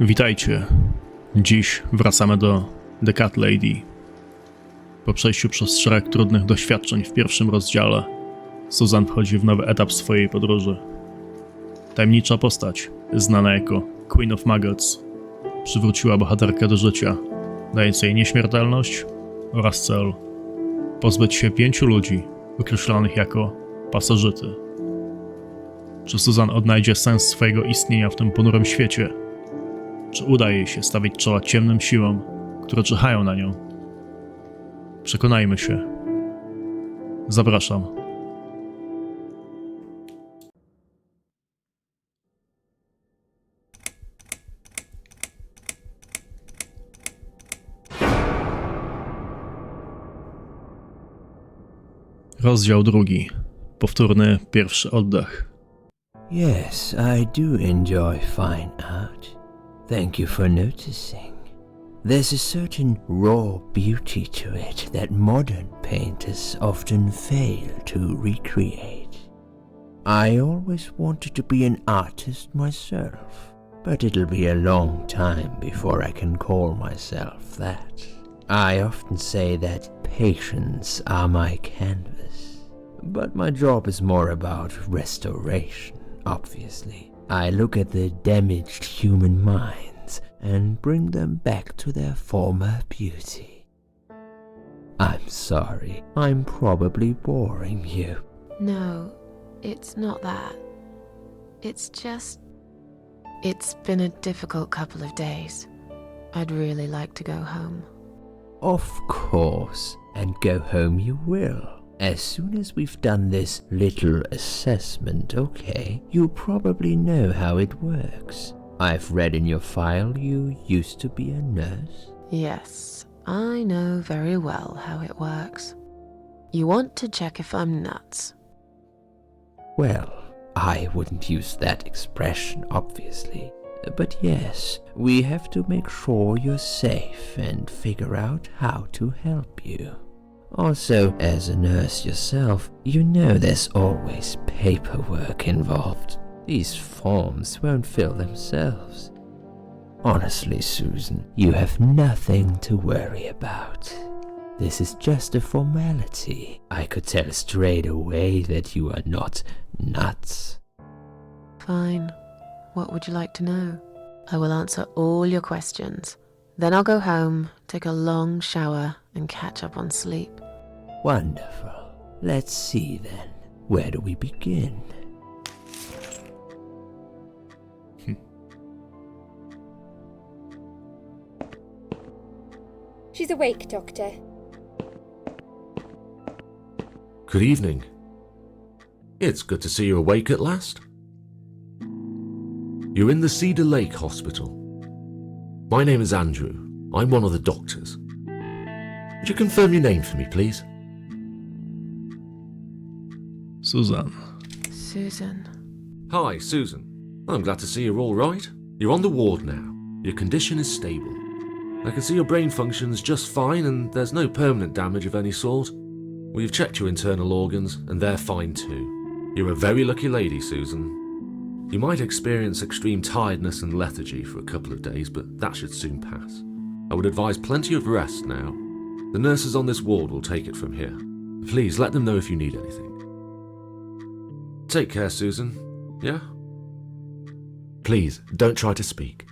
Witajcie. Dziś wracamy do The Cat Lady. Po przejściu przez szereg trudnych doświadczeń w pierwszym rozdziale, Susan wchodzi w nowy etap swojej podróży. Tajemnicza postać, znana jako Queen of Maggots, przywróciła bohaterkę do życia, dając jej nieśmiertelność oraz cel: pozbyć się 5 ludzi określonych jako pasożyty. Czy Susan odnajdzie sens swojego istnienia w tym ponurym świecie? Czy uda jej się stawić czoła ciemnym siłom, które czyhają na nią? Przekonajmy się. Zapraszam. Rozdział 2. Powtórny pierwszy oddech. Yes, I do enjoy fine art. Thank you for noticing. There's a certain raw beauty to it that modern painters often fail to recreate. I always wanted to be an artist myself, but it'll be a long time before I can call myself that. I often say that patients are my canvas, but my job is more about restoration, obviously. I look at the damaged human minds and bring them back to their former beauty. I'm sorry, I'm probably boring you. No, it's not that. It's just... It's been a difficult couple of days. I'd really like to go home. Of course, and go home you will. As soon as we've done this little assessment, okay? You probably know how it works. I've read in your file you used to be a nurse. Yes, I know very well how it works. You want to check if I'm nuts. Well, I wouldn't use that expression, obviously. But yes, we have to make sure you're safe and figure out how to help you. Also, as a nurse yourself, you know there's always paperwork involved. These forms won't fill themselves. Honestly, Susan, you have nothing to worry about. This is just a formality. I could tell straight away that you are not nuts. Fine. What would you like to know? I will answer all your questions. Then I'll go home, take a long shower, and catch up on sleep. Wonderful. Let's see then. Where do we begin? She's awake, Doctor. Good evening. It's good to see you awake at last. You're in the Cedar Lake Hospital. My name is Andrew. I'm one of the doctors. Would you confirm your name for me, please? Susan. Susan. Hi, Susan. I'm glad to see you're all right. You're on the ward now. Your condition is stable. I can see your brain functions just fine and there's no permanent damage of any sort. We've checked your internal organs and they're fine too. You're a very lucky lady, Susan. You might experience extreme tiredness and lethargy for a couple of days, but that should soon pass. I would advise plenty of rest now. The nurses on this ward will take it from here. Please let them know if you need anything. Take care, Susan. Yeah? Please, don't try to speak.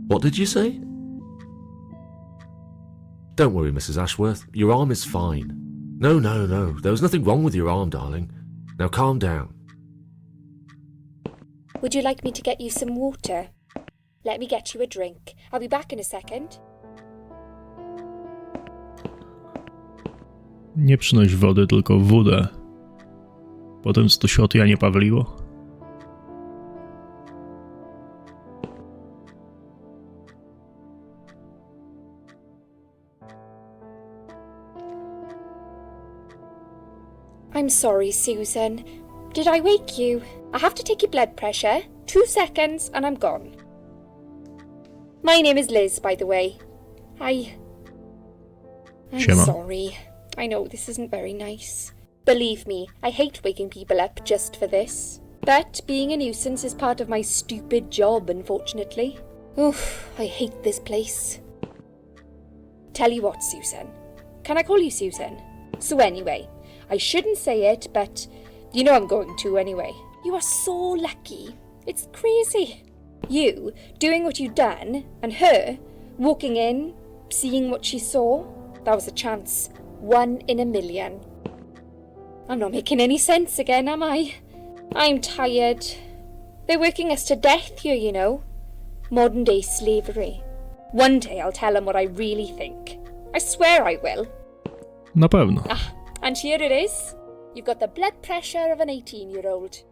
What did you say? Don't worry, Mrs. Ashworth. Your arm is fine. No. There was nothing wrong with your arm, darling. Now calm down. Would you like me to get you some water? Let me get you a drink. I'll be back in a second. Nie przynoś wody, tylko wódę. Potem stusiot Janie Pawliło. I'm sorry, Susan. Did I wake you? I have to take your blood pressure. 2 seconds and I'm gone. My name is Liz, by the way. I'm Siema. sorry. I know this isn't very nice. Believe me, I hate waking people up just for this. But being a nuisance is part of my stupid job, unfortunately. Oof, I hate this place. Tell you what, Susan. Can I call you Susan? So anyway, I shouldn't say it, but you know I'm going to anyway. You are so lucky. It's crazy. You doing what you've done, and her walking in, seeing what she saw. That was a chance. 1 in a million. I'm not making any sense again, am I? I'm tired. They're working us to death here, you know. Modern day slavery. One day I'll tell them what I really think. I swear I will. Na pewno. And here it is. You've got the blood pressure of an 18-year-old.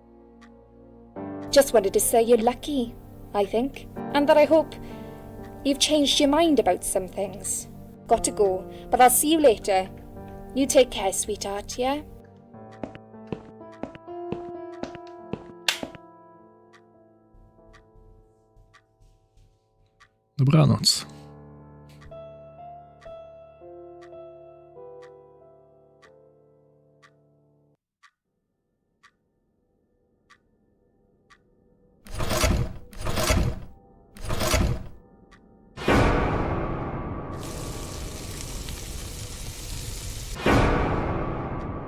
Just wanted to say you're lucky, I think. And that I hope you've changed your mind about some things. Got to go, but I'll see you later. You take care, sweetheart, yeah? Dobranoc.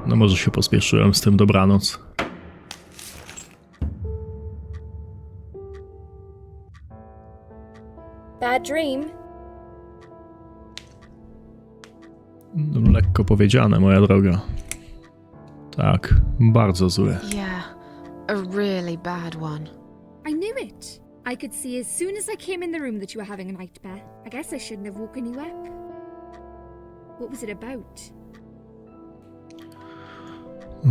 No może się pospieszyłem z tym dobranoc. Bad dream? No, lekko powiedziane, moja droga. Tak, bardzo złe. Yeah, a really bad one. I knew it. I could see as soon as I came in the room that you were having a nightmare. I guess I shouldn't have woken you up. What was it about?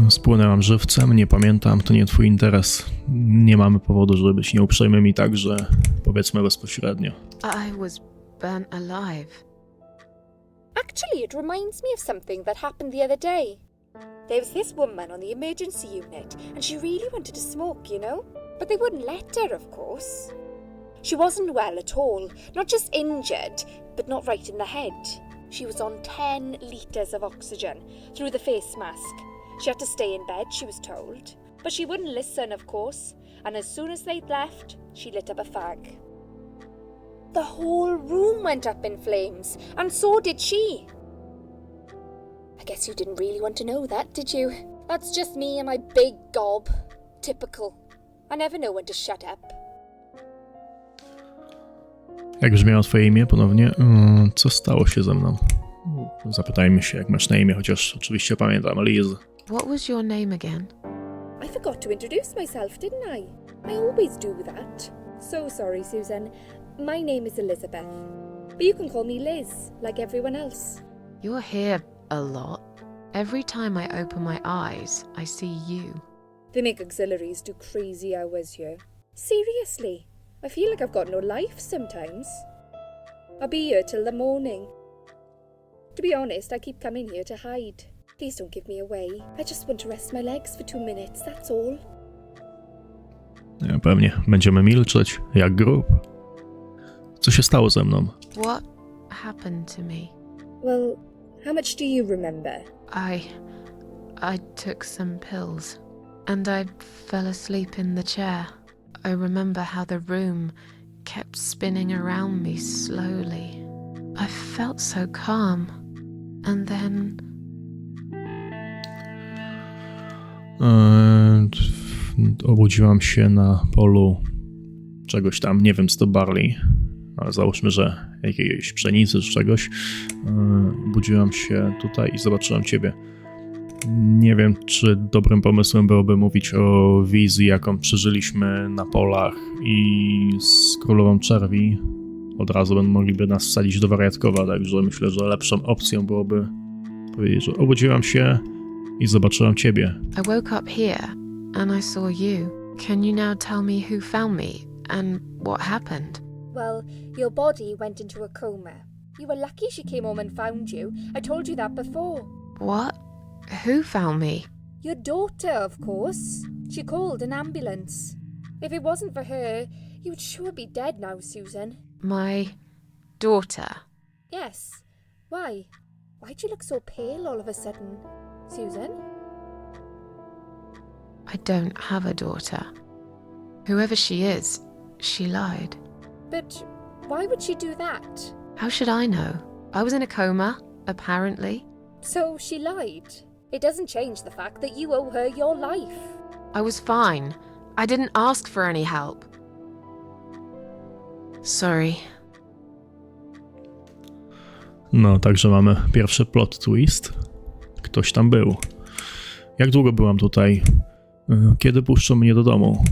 Spłynęłam żywcem, nie pamiętam, to nie twój interes. Nie mamy powodu, żeby być nieuprzejmymi, także powiedzmy bezpośrednio. I was burnt alive. Actually, it reminds me of something that happened the other day. There was this woman on the emergency unit, and she really wanted to smoke, you know? But they wouldn't let her, of course. She wasn't well at all, not just injured, but not right in the head. She was on 10 litres of oxygen through the face mask. She had to stay in bed, she was told. But she wouldn't listen, of course, and as soon as they'd left, she lit up a fag. The whole room went up in flames, and so did she. I guess you didn't really want to know that, did you? That's just me and my big gob. Typical. I never know when to shut up. Jak brzmiało twoje imię ponownie? Co stało się ze mną? Zapytajmy się, jak masz na imię, chociaż oczywiście pamiętam, Liz. What was your name again? I forgot to introduce myself, didn't I? I always do that. So sorry, Susan. My name is Elizabeth. But you can call me Liz, like everyone else. You're here a lot. Every time I open my eyes, I see you. They make auxiliaries do crazy hours here. Seriously, I feel like I've got no life sometimes. I'll be here till the morning. To be honest, I keep coming here to hide. Please don't give me away. I just want to rest my legs for 2 minutes, that's all. Pewnie będziemy milczeć, jak grób. Co się stało ze mną? What happened to me? Well, how much do you remember? I took some pills and I fell asleep in the chair. I remember how the room kept spinning around me slowly. I felt so calm. And then... Obudziłam się na polu czegoś tam, nie wiem, co to barley, ale załóżmy, że jakiejś pszenicy czy czegoś. Obudziłam się tutaj i zobaczyłam ciebie. Nie wiem, czy dobrym pomysłem byłoby mówić o wizji, jaką przeżyliśmy na polach i z królową czerwi. Od razu mogliby nas wsadzić do wariatkowa, także myślę, że lepszą opcją byłoby powiedzieć, że obudziłam się i zobaczyłam ciebie. I woke up here and I saw you. Can you now tell me who found me and what happened? Well, your body went into a coma. You were lucky she came home and found you. I told you that before. What? Who found me? Your daughter, of course. She called an ambulance. If it wasn't for her, you would sure be dead now, Susan. My daughter. Yes. Why? Why'd you look so pale all of a sudden, Susan? I I don't have a daughter. Whoever she is, she lied. But why would she do that? How should I know? I was in a coma, apparently. So she lied. It doesn't change the fact that you owe her your life. I was fine. I didn't ask for any help. Sorry. No, także mamy pierwszy plot twist. Ktoś tam był. Jak długo byłam tutaj? Kiedy puszczą mnie do domu?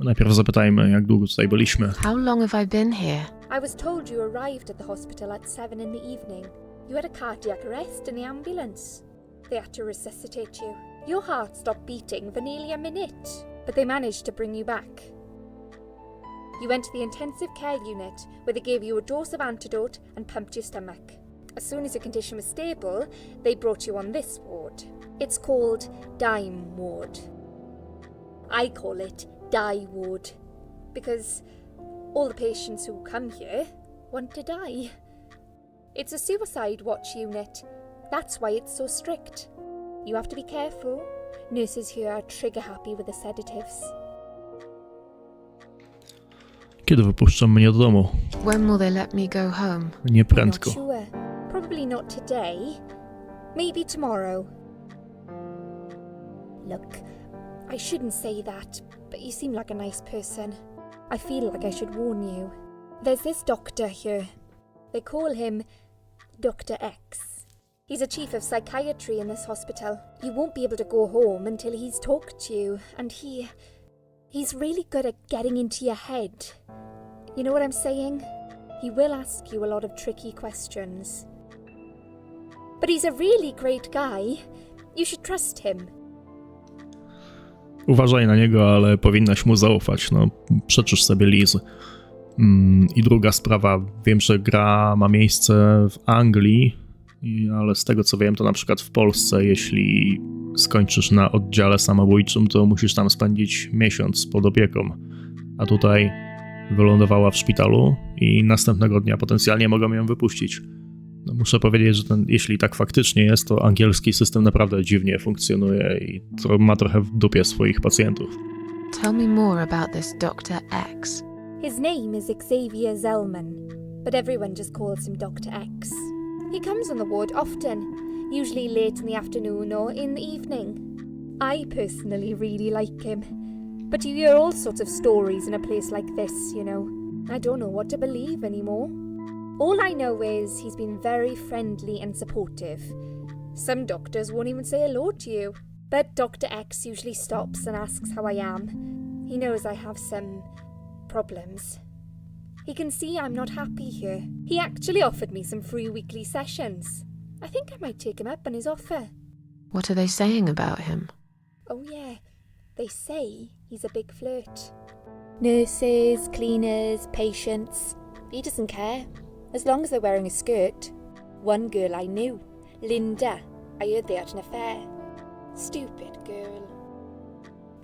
Najpierw zapytajmy, jak długo tutaj byliśmy. How long have I been here? I was told you arrived at the hospital at 7 in the evening. You had a cardiac arrest in the ambulance. They had to resuscitate you. Your heart stopped beating for nearly a minute, but they managed to bring you back. You went to the intensive care unit, where they gave you a dose of antidote and pumped your stomach. As soon as your condition was stable, they brought you on this ward. It's called Dime Ward. I call it Die Ward, because all the patients who come here want to die. It's a suicide watch unit. That's why it's so strict. You have to be careful. Nurses here are trigger happy with the sedatives. Kiedy wypuszczą mnie do domu? When will they let me go home? Nie I'm not prędko. sure. Probably not today. Maybe tomorrow. Look, I shouldn't say that, but you seem like a nice person. I feel like I should warn you. There's this doctor here. They call him Dr. X. He's a chief of psychiatry in this hospital. You won't be able to go home until he's talked to you, and he's really good at getting into your head. You know what I'm saying? He will ask you a lot of tricky questions. But he's a really great guy. You should trust him. Uważaj na niego, ale powinnaś mu zaufać. No, przeczysz sobie Liz. I druga sprawa. Wiem, że gra ma miejsce w Anglii, ale z tego co wiem, to na przykład w Polsce, jeśli skończysz na oddziale samobójczym, to musisz tam spędzić miesiąc pod opieką. A tutaj wylądowała w szpitalu i następnego dnia potencjalnie mogą ją wypuścić. No, muszę powiedzieć, że jeśli tak faktycznie jest, to angielski system naprawdę dziwnie funkcjonuje i to ma trochę w dupie swoich pacjentów. Tell me more about this Dr. X. His name is Xavier Zellman, but everyone just calls him Dr. X. He comes on the ward often, usually late in the afternoon or in the evening. I personally really like him, but you hear all sorts of stories in a place like this, you know. I don't know what to believe anymore. All I know is he's been very friendly and supportive. Some doctors won't even say hello to you, but Dr. X usually stops and asks how I am. He knows I have some problems. He can see I'm not happy here. He actually offered me some free weekly sessions. I think I might take him up on his offer. What are they saying about him? Oh yeah, they say he's a big flirt. Nurses, cleaners, patients. He doesn't care, as long as they're wearing a skirt. One girl I knew, Linda, I heard they had an affair. Stupid girl.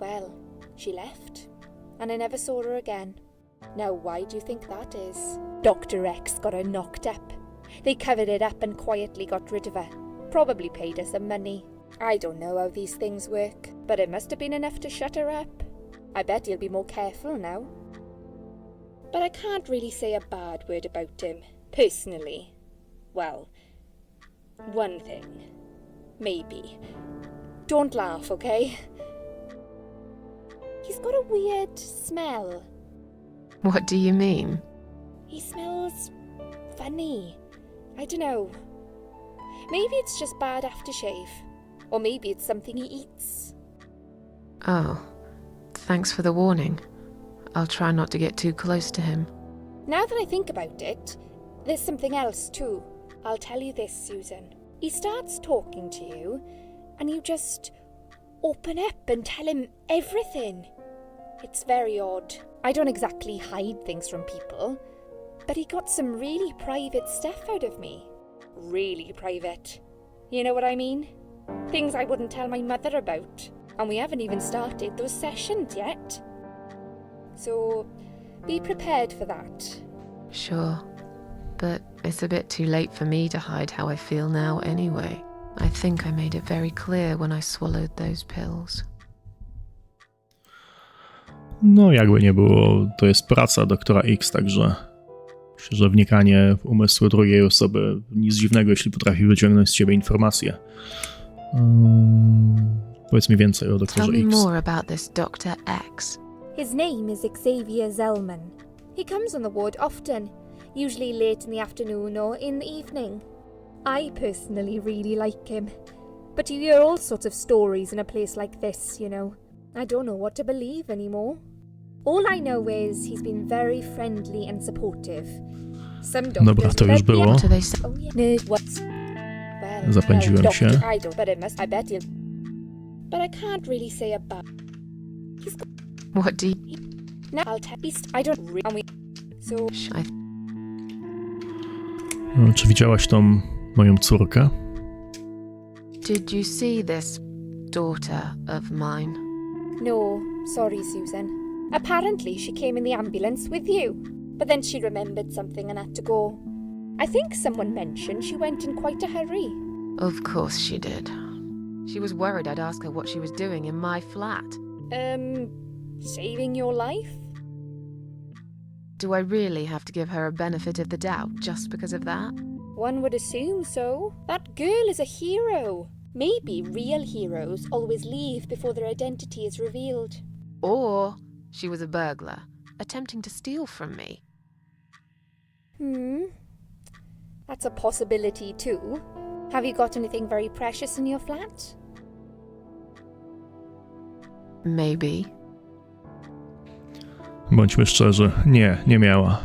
Well, she left, and I never saw her again. Now why do you think that is? Dr. X got her knocked up. They covered it up and quietly got rid of her. Probably paid her some money. I don't know how these things work, but it must have been enough to shut her up. I bet he'll be more careful now. But I can't really say a bad word about him, personally. Well, one thing. Maybe. Don't laugh, okay? He's got a weird smell. What do you mean? He smells funny. I don't know. Maybe it's just bad aftershave. Or maybe it's something he eats. Oh, thanks for the warning. I'll try not to get too close to him. Now that I think about it, there's something else too. I'll tell you this, Susan. He starts talking to you, and you just open up and tell him everything. It's very odd. I don't exactly hide things from people, but he got some really private stuff out of me. Really private. You know what I mean? Things I wouldn't tell my mother about. And we haven't even started those sessions yet. So, be prepared for that. Sure. But it's a bit too late for me to hide how I feel now anyway. I think I made it very clear when I swallowed those pills. No, jakby nie było, to jest praca doktora X, także myślę, że wnikanie w umysły drugiej osoby, nic dziwnego, jeśli potrafi wyciągnąć z ciebie informacje. Powiedz mi więcej o Tell doktorze me X. more about this Dr. X. His name is Xavier Zellman. He comes on the ward often, usually late in the afternoon or in the evening. I personally really like him. But you hear all sorts of stories in a place like this, you know. I don't know what to believe anymore. All I know is he's been very friendly and supportive. Some doctors Dobra, to już było. What do they say? Oh yeah. No, what's... Well, Zapędziłem well, się. doctor, I don't, but I bet he'll... But I can't really say about... What do you... No, I'll tell you... I don't really... So... Czy widziałaś tą moją córkę? Did you see this daughter of mine? No, sorry, Susan. Apparently she came in the ambulance with you, but then she remembered something and had to go. I think someone mentioned she went in quite a hurry. Of course she did. She was worried I'd ask her what she was doing in my flat. Saving your life? Do I really have to give her a benefit of the doubt just because of that? One would assume so. That girl is a hero. Maybe real heroes always leave before their identity is revealed. Or she was a burglar, attempting to steal from me. That's a possibility too. Have you got anything very precious in your flat? Maybe. Bądźmy szczerzy, nie miała.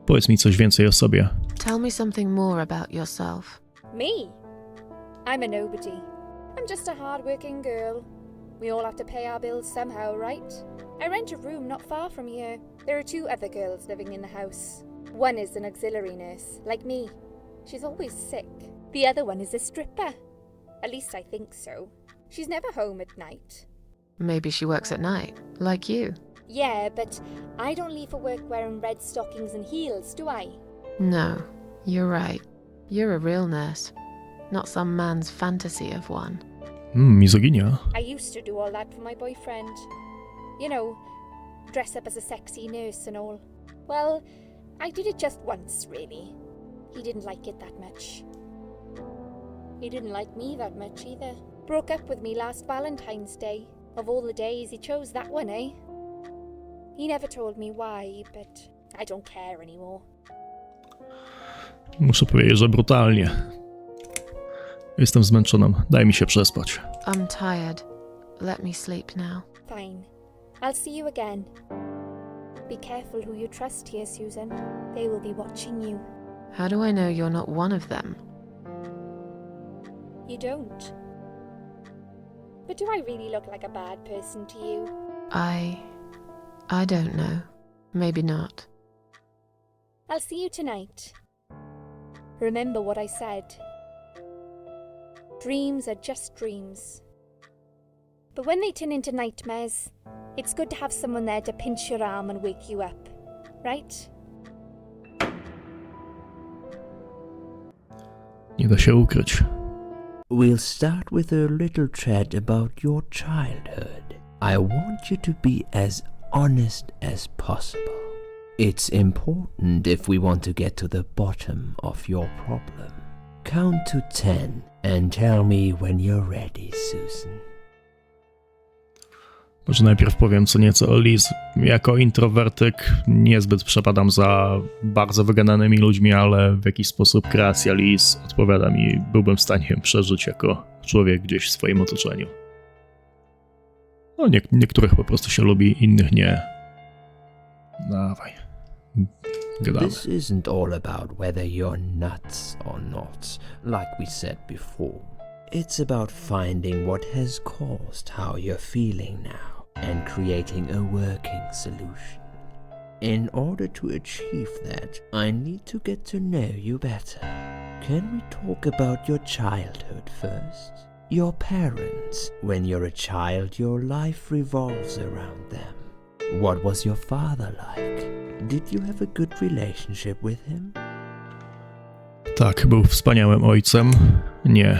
Powiedz mi coś więcej o sobie. Tell me something more about yourself. Me? I'm a nobody. I'm just a hard-working girl. We all have to pay our bills somehow, right? I rent a room not far from here. There are 2 other girls living in the house. One is an auxiliary nurse, like me. She's always sick. The other one is a stripper. At least I think so. She's never home at night. Maybe she works at night, like you. Yeah, but I don't leave for work wearing red stockings and heels, do I? No, you're right. You're a real nurse, not some man's fantasy of one. Mizoginia. I used to do all that for my boyfriend. You know, dress up as a sexy nurse and all. Well, I did it just once, really. He didn't like it that much. He didn't like me that much either. Broke up with me last Valentine's Day. Of all the days, he chose that one, eh? He never told me why, but I don't care anymore. Muszę powiedzieć, że brutalnie. Jestem zmęczoną. Daj mi się przespać. I'm tired. Let me sleep now. Fine. I'll see you again. Be careful who you trust here, Susan. They will be watching you. How do I know you're not one of them? You don't. But do I really look like a bad person to you? I don't know. Maybe not. I'll see you tonight. Remember what I said. Dreams are just dreams. But when they turn into nightmares, it's good to have someone there to pinch your arm and wake you up, right? Nie da się ukryć. We'll start with a little chat about your childhood. I want you to be as honest as possible. It's important if we want to get to the bottom of your problem. Count to 10 and tell me when you're ready, Susan. Może najpierw powiem co nieco o Liz. Jako introwertyk niezbyt przepadam za bardzo wygadanymi ludźmi, ale w jakiś sposób kreacja Liz odpowiada mi. Byłbym w stanie ją przeżyć jako człowiek gdzieś w swoim otoczeniu. No, niektórych po prostu się lubi, innych nie. Dawaj. Gadamy. This isn't all about whether you're nuts or not, like we said before. It's about finding what has caused how you're feeling now and creating a working solution. In order to achieve that, I need to get to know you better. Can we talk about your childhood first? Your parents. When you're a child, your life revolves around them. What was your father like? Did you have a good relationship with him? Tak, był wspaniałym ojcem.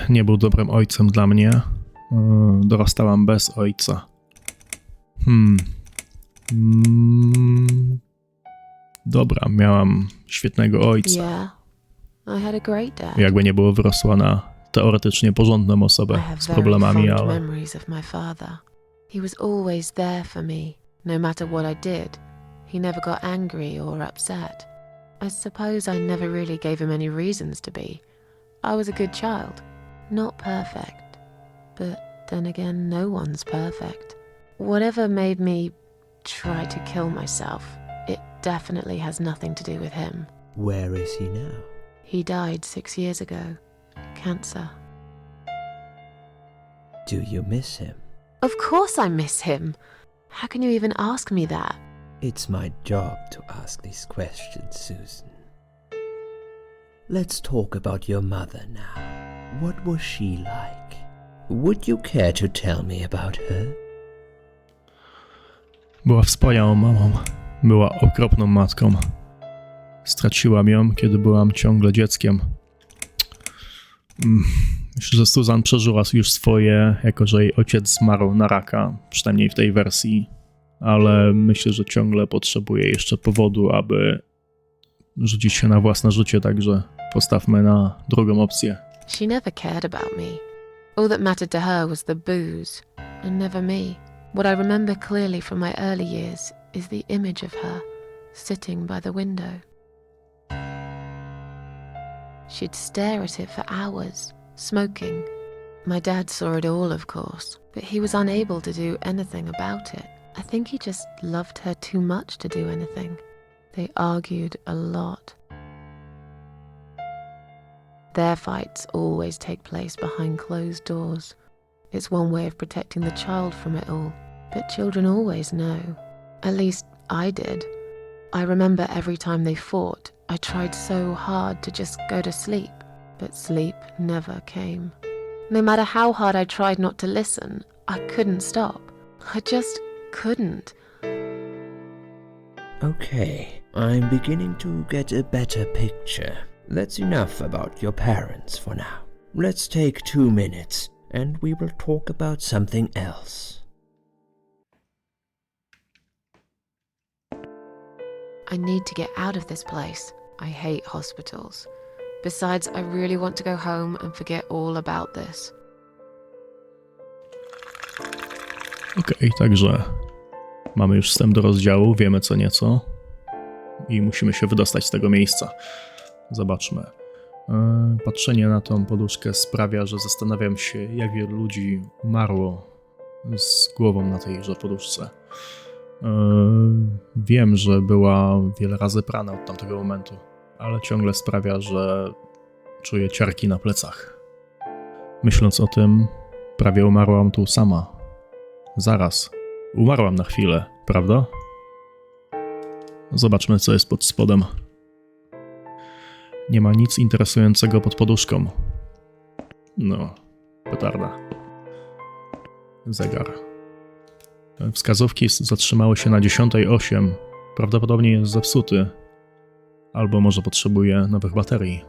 Nie był dobrym ojcem dla mnie. Dorastałam bez ojca. Dobra, miałam świetnego ojca. Yeah, I had a great dad. Jakby nie było, wyrosła na teoretycznie porządną I osobę have z very problemami, fond ale memories of my father. He was always there for me, no matter what I did. He never got angry or upset. I suppose I never really gave him any reasons to be. I was a good child, not perfect. But then again, no one's perfect. Whatever made me try to kill myself, it definitely has nothing to do with him. Where is he now? He died 6 years ago. Cancer. Do you miss him? Of course I miss him. How can you even ask me that? It's my job to ask these questions, Susan. Let's talk about your mother now. What was she like? Would you care to tell me about her? była wspaniałą mamą. Była okropną matką. Straciłam ją, kiedy byłam ciągle dzieckiem. Myślę, że Susan przeżyła już swoje, jako że jej ojciec zmarł na raka, przynajmniej w tej wersji, ale myślę, że ciągle potrzebuje jeszcze powodu, aby rzucić się na własne życie, także postawmy na drugą opcję. She never cared about me. All that mattered to her was the booze, and never me. What I remember clearly from my early years is the image of her sitting by the window. She'd stare at it for hours, smoking. My dad saw it all, of course, but he was unable to do anything about it. I think he just loved her too much to do anything. They argued a lot. Their fights always take place behind closed doors. It's one way of protecting the child from it all. But children always know. At least I did. I remember every time they fought, I tried so hard to just go to sleep, but sleep never came. No matter how hard I tried not to listen, I couldn't stop. I just couldn't. Okay, I'm beginning to get a better picture. That's enough about your parents for now. Let's take 2 minutes, and we will talk about something else. I need to get out of this place. I hate hospitals. Besides, I really want to go home and forget all about this. Okej, także mamy już wstęp do rozdziału, wiemy co nieco i musimy się wydostać z tego miejsca. Zobaczmy. Patrzenie na tą poduszkę sprawia, że zastanawiam się, jak wielu ludzi umarło z głową na tejże poduszce. Wiem, że była wiele razy prana od tamtego momentu, ale ciągle sprawia, że czuję ciarki na plecach. Myśląc o tym, prawie umarłam tu sama. Zaraz. Umarłam na chwilę, prawda? Zobaczmy, co jest pod spodem. Nie ma nic interesującego pod poduszką. No, petarda. Zegar. Wskazówki zatrzymały się na 10:08. Prawdopodobnie jest zepsuty. Albo może potrzebuje nowych baterii.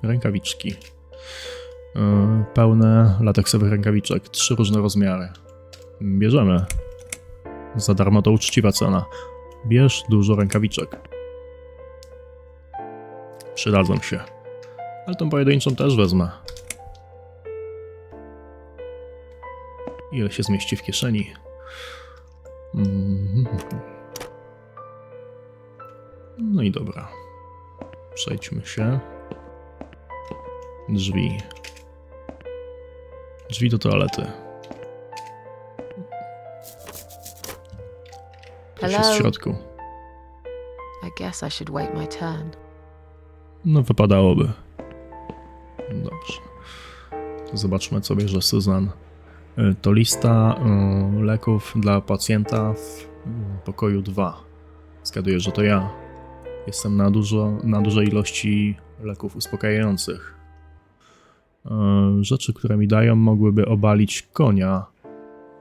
Rękawiczki. Pełne lateksowych rękawiczek. 3 różne rozmiary. Bierzemy. Za darmo to uczciwa cena. Bierz dużo rękawiczek. Przydadzą się. Ale tą pojedynczą też wezmę. Ile się zmieści w kieszeni? No i dobra. Przejdźmy się. Drzwi. Drzwi do toalety. Coś jest w Hello? środku. I guess I should wait my turn. No wypadałoby. Dobrze. To zobaczmy, co bierze Susan. To lista leków dla pacjenta w pokoju 2. Zgaduję, że to ja. Jestem na dużej ilości leków uspokajających. Rzeczy, które mi dają, mogłyby obalić konia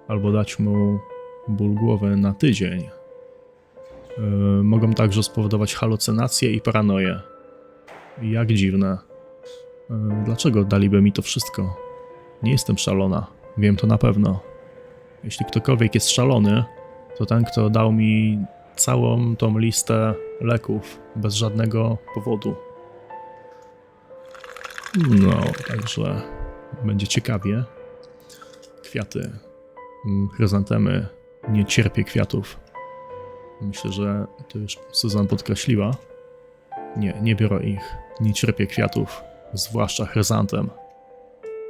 albo dać mu ból głowy na tydzień. Mogą także spowodować halucynacje i paranoję. Jak dziwne. Dlaczego daliby mi to wszystko? Nie jestem szalona. Wiem to na pewno. Jeśli ktokolwiek jest szalony, to ten, kto dał mi całą tą listę leków bez żadnego powodu. No, także będzie ciekawie. Kwiaty, chryzantemy, nie cierpię kwiatów. Myślę, że to już Susan podkreśliła. Nie biorę ich. Nie cierpię kwiatów, zwłaszcza chryzantem.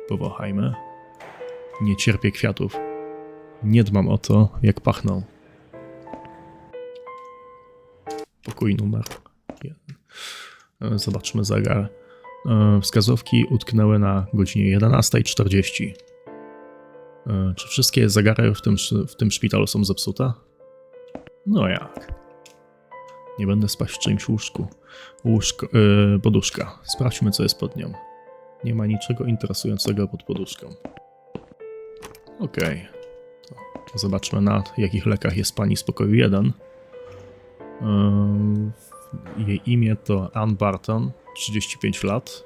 Powąchajmy. Nie cierpię kwiatów. Nie dbam o to, jak pachną. Pokój numer 1. Zobaczmy zegar. Wskazówki utknęły na godzinie 11:40. Czy wszystkie zegary w tym szpitalu są zepsute? No jak? Nie będę spać w czyimś łóżku. Poduszka. Sprawdźmy, co jest pod nią. Nie ma niczego interesującego pod poduszką. Okej. To zobaczmy, na jakich lekach jest pani z pokoju 1. Jej imię to Ann Barton, 35 lat.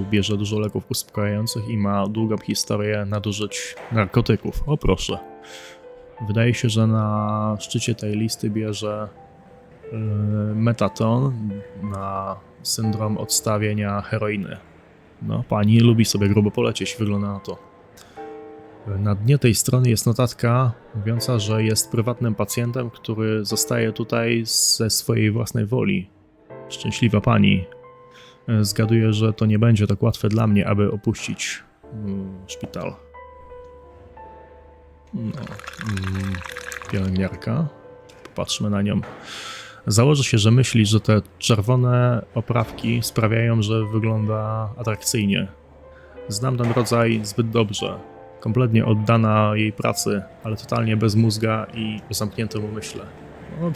Bierze dużo leków uspokajających i ma długą historię nadużyć narkotyków. O proszę. Wydaje się, że na szczycie tej listy bierze metaton na syndrom odstawienia heroiny. No, pani lubi sobie grubo polecieć, wygląda na to. Na dnie tej strony jest notatka mówiąca, że jest prywatnym pacjentem, który zostaje tutaj ze swojej własnej woli. Szczęśliwa pani. Zgaduję, że to nie będzie tak łatwe dla mnie, aby opuścić szpital. No, pielęgniarka. Popatrzmy na nią. Założę się, że myśli, że te czerwone oprawki sprawiają, że wygląda atrakcyjnie. Znam ten rodzaj zbyt dobrze. Kompletnie oddana jej pracy, ale totalnie bez mózga i o zamkniętym umyśle. No,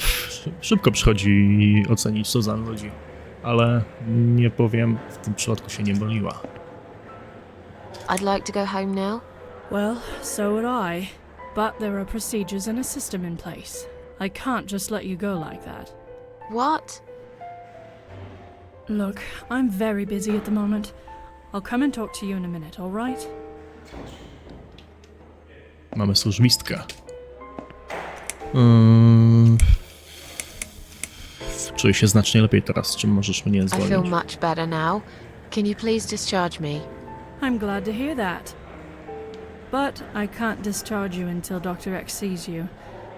szybko przychodzi ocenić Susan ludzi, ale nie powiem, w tym przypadku się nie myliła. I'd like to go home now. Well, so would I. But there are procedures and a system in place. I can't just let you go like that. What? Look, I'm very busy at the moment. I'll come and talk to you in a minute, all right? Mamy służbistkę. Czuję się znacznie lepiej teraz, czym możesz mnie I feel zwolnić. much better now. Can you please discharge me? I'm glad to hear that. But I can't discharge you until Dr. X sees you.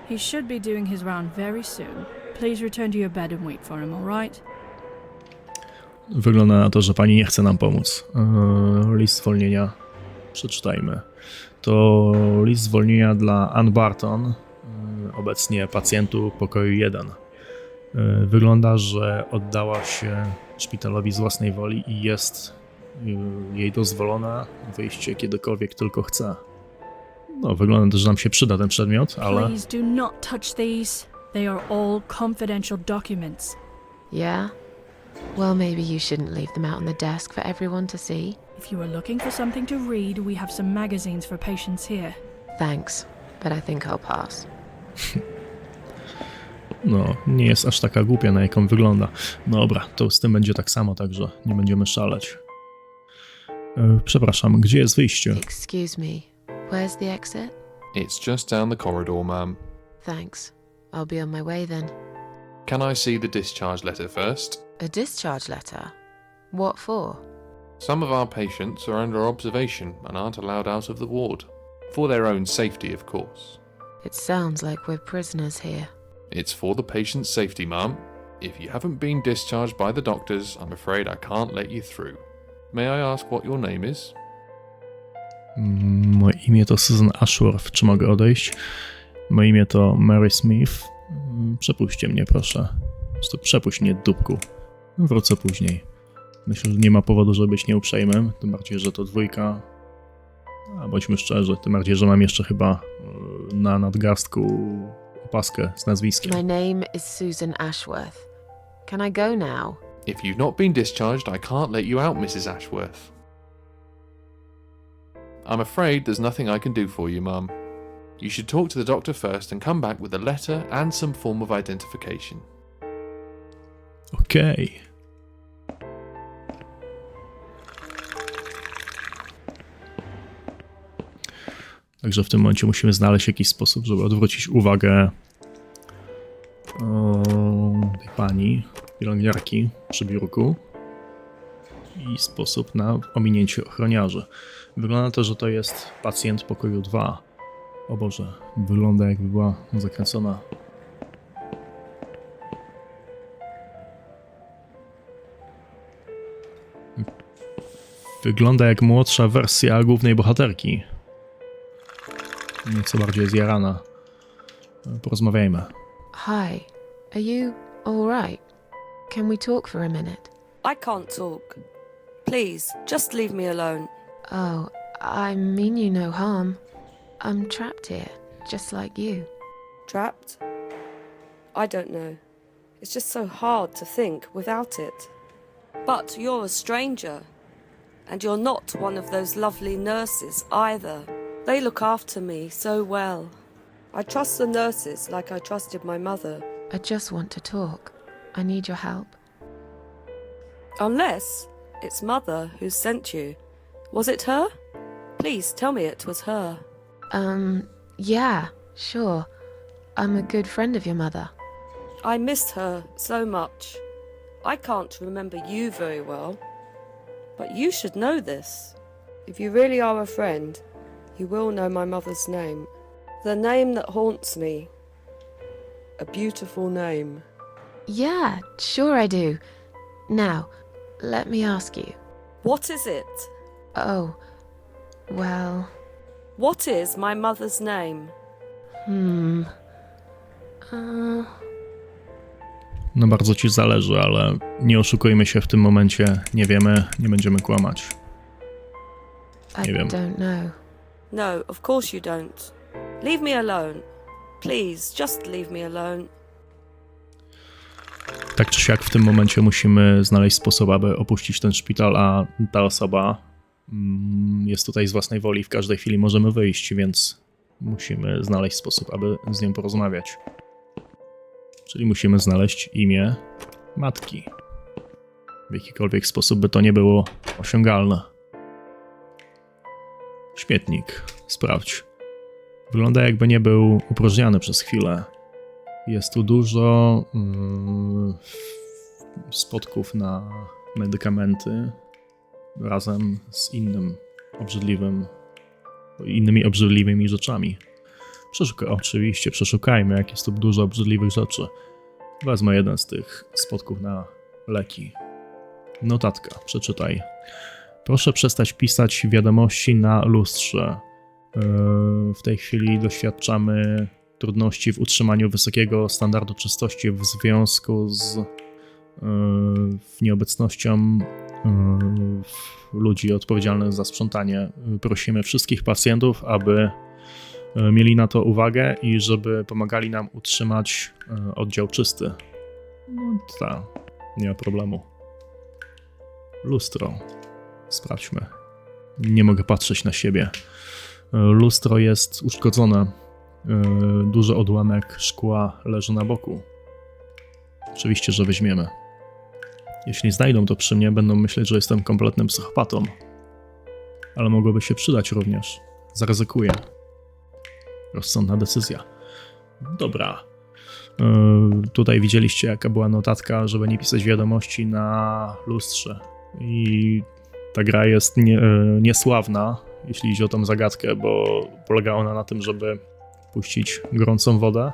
He should be doing his round very soon. Please return to your bed and wait for him, all right? Wygląda na to, że pani nie chce nam pomóc. List zwolnienia. Przeczytajmy. To list zwolnienia dla Ann Barton, obecnie pacjentu pokoju 1. Wygląda, że oddała się szpitalowi z własnej woli i jest jej dozwolone wyjście kiedykolwiek tylko chce. No, wygląda, że nam się przyda ten przedmiot, ale... Please do not touch these. They are all confidential documents. Yeah? Well, maybe you shouldn't leave them out on the desk for everyone to see. If you are looking for something to read, we have some magazines for patients here. Thanks, but I think I'll pass. No, nie jest aż taka głupia, na jaką wygląda. Dobra, to z tym będzie tak samo, także nie będziemy szaleć. Przepraszam, gdzie jest wyjście? Excuse me, where's the exit? It's just down the corridor, ma'am. Thanks. I'll be on my way then. Can I see the discharge letter first? A discharge letter? What for? Some of our patients are under observation and aren't allowed out of the ward. For their own safety, of course. It sounds like we're prisoners here. It's for the patient's safety, ma'am. If you haven't been discharged by the doctors, I'm afraid I can't let you through. May I ask what your name is? Moje imię to Susan Ashworth. Czy mogę odejść? Moje imię to Mary Smith. Przepuśćcie mnie, proszę. Po prostu przepuść mnie, dupku. Wrócę później. Myślę, że nie ma powodu, żeby być nieuprzejmym. Tym bardziej, że to dwójka. A bądźmy szczerzy, tym bardziej, że mam jeszcze chyba na nadgarstku opaskę z nazwiskiem. My name is Susan Ashworth. Can I go now? If you've not been discharged, I can't let you out, Mrs. Ashworth. I'm afraid there's nothing I can do for you, ma'am. You should talk to the doctor first and come back with a letter and some form of identification. Okej. Także w tym momencie musimy znaleźć jakiś sposób, żeby odwrócić uwagę tej pani, pielęgniarki przy biurku i sposób na ominięcie ochroniarzy. Wygląda na to, że to jest pacjent pokoju 2. O Boże, wygląda jakby była zakręcona. Wygląda jak młodsza wersja głównej bohaterki. Nieco bardziej zjarana. Porozmawiajmy. Hi, are you alright? Can we talk for a minute? I can't talk. Please, just leave me alone. Oh, I mean you no harm. I'm trapped here, just like you. Trapped? I don't know. It's just so hard to think without it. But you're a stranger. And you're not one of those lovely nurses either. They look after me so well. I trust the nurses like I trusted my mother. I just want to talk. I need your help. Unless it's Mother who sent you. Was it her? Please tell me it was her. Yeah, sure. I'm a good friend of your mother. I missed her so much. I can't remember you very well. But you should know this. If you really are a friend, you will know my mother's name. The name that haunts me. A beautiful name. Yeah, sure I do. Now, let me ask you. What is it? Oh, well... What is my mother's name? No bardzo ci zależy, ale nie oszukujmy się w tym momencie. Nie wiemy, nie będziemy kłamać. I Nie wiem. don't know. No, of course you don't. Leave me alone. Please, just leave me alone. Tak czy siak w tym momencie musimy znaleźć sposób, aby opuścić ten szpital, a ta osoba jest tutaj z własnej woli. W każdej chwili możemy wyjść, więc musimy znaleźć sposób, aby z nią porozmawiać. Czyli musimy znaleźć imię matki. W jakikolwiek sposób by to nie było osiągalne. Śmietnik. Sprawdź. Wygląda jakby nie był opróżniany przez chwilę. Jest tu dużo spotków na medykamenty razem z innymi obrzydliwymi rzeczami. Oczywiście przeszukajmy, jak jest tu dużo obrzydliwych rzeczy. Wezmę jeden z tych spotków na leki. Notatka, przeczytaj. Proszę przestać pisać wiadomości na lustrze. W tej chwili doświadczamy trudności w utrzymaniu wysokiego standardu czystości w związku z nieobecnością ludzi odpowiedzialnych za sprzątanie. Prosimy wszystkich pacjentów, aby mieli na to uwagę i żeby pomagali nam utrzymać oddział czysty. No tak, nie ma problemu. Lustro. Sprawdźmy. Nie mogę patrzeć na siebie. Lustro jest uszkodzone. Duży odłamek szkła leży na boku. Oczywiście, że weźmiemy. Jeśli znajdą to przy mnie, będą myśleć, że jestem kompletnym psychopatą. Ale mogłoby się przydać również. Zaryzykuję. Rozsądna decyzja. Dobra. Tutaj widzieliście, jaka była notatka, żeby nie pisać wiadomości na lustrze. I ta gra jest niesławna, jeśli idzie o tą zagadkę, bo polega ona na tym, żeby puścić gorącą wodę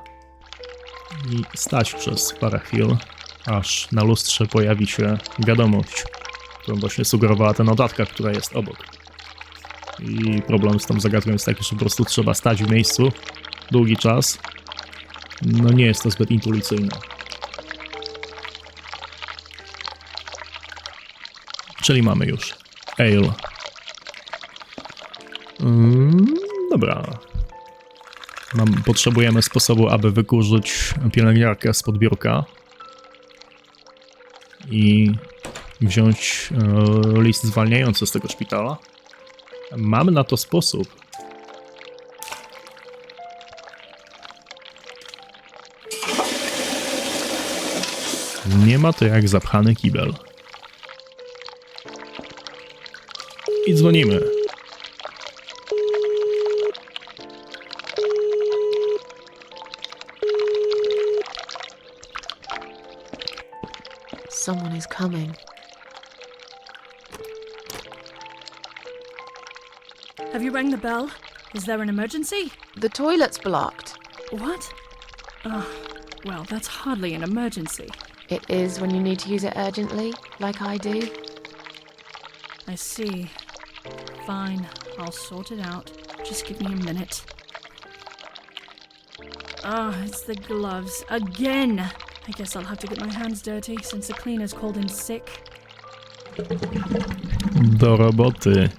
i stać przez parę chwil, aż na lustrze pojawi się wiadomość, którą właśnie sugerowała ta notatka, która jest obok. I problem z tą zagadką jest taki, że po prostu trzeba stać w miejscu długi czas. No nie jest to zbyt intuicyjne. Czyli mamy już ale. Dobra. Potrzebujemy sposobu, aby wykurzyć pielęgniarkę spod biurka i wziąć list zwalniający z tego szpitala. Mamy na to sposób. Nie ma to jak zapchany kibel. I dzwonimy. Someone is coming. Have you rang the bell? Is there an emergency? The toilet's blocked. What? Oh, well, that's hardly an emergency. It is when you need to use it urgently, like I do. I see. Fine, I'll sort it out. Just give me a minute. Ah, it's the gloves. Again! I guess I'll have to get my hands dirty since the cleaner's called in sick. Do roboty.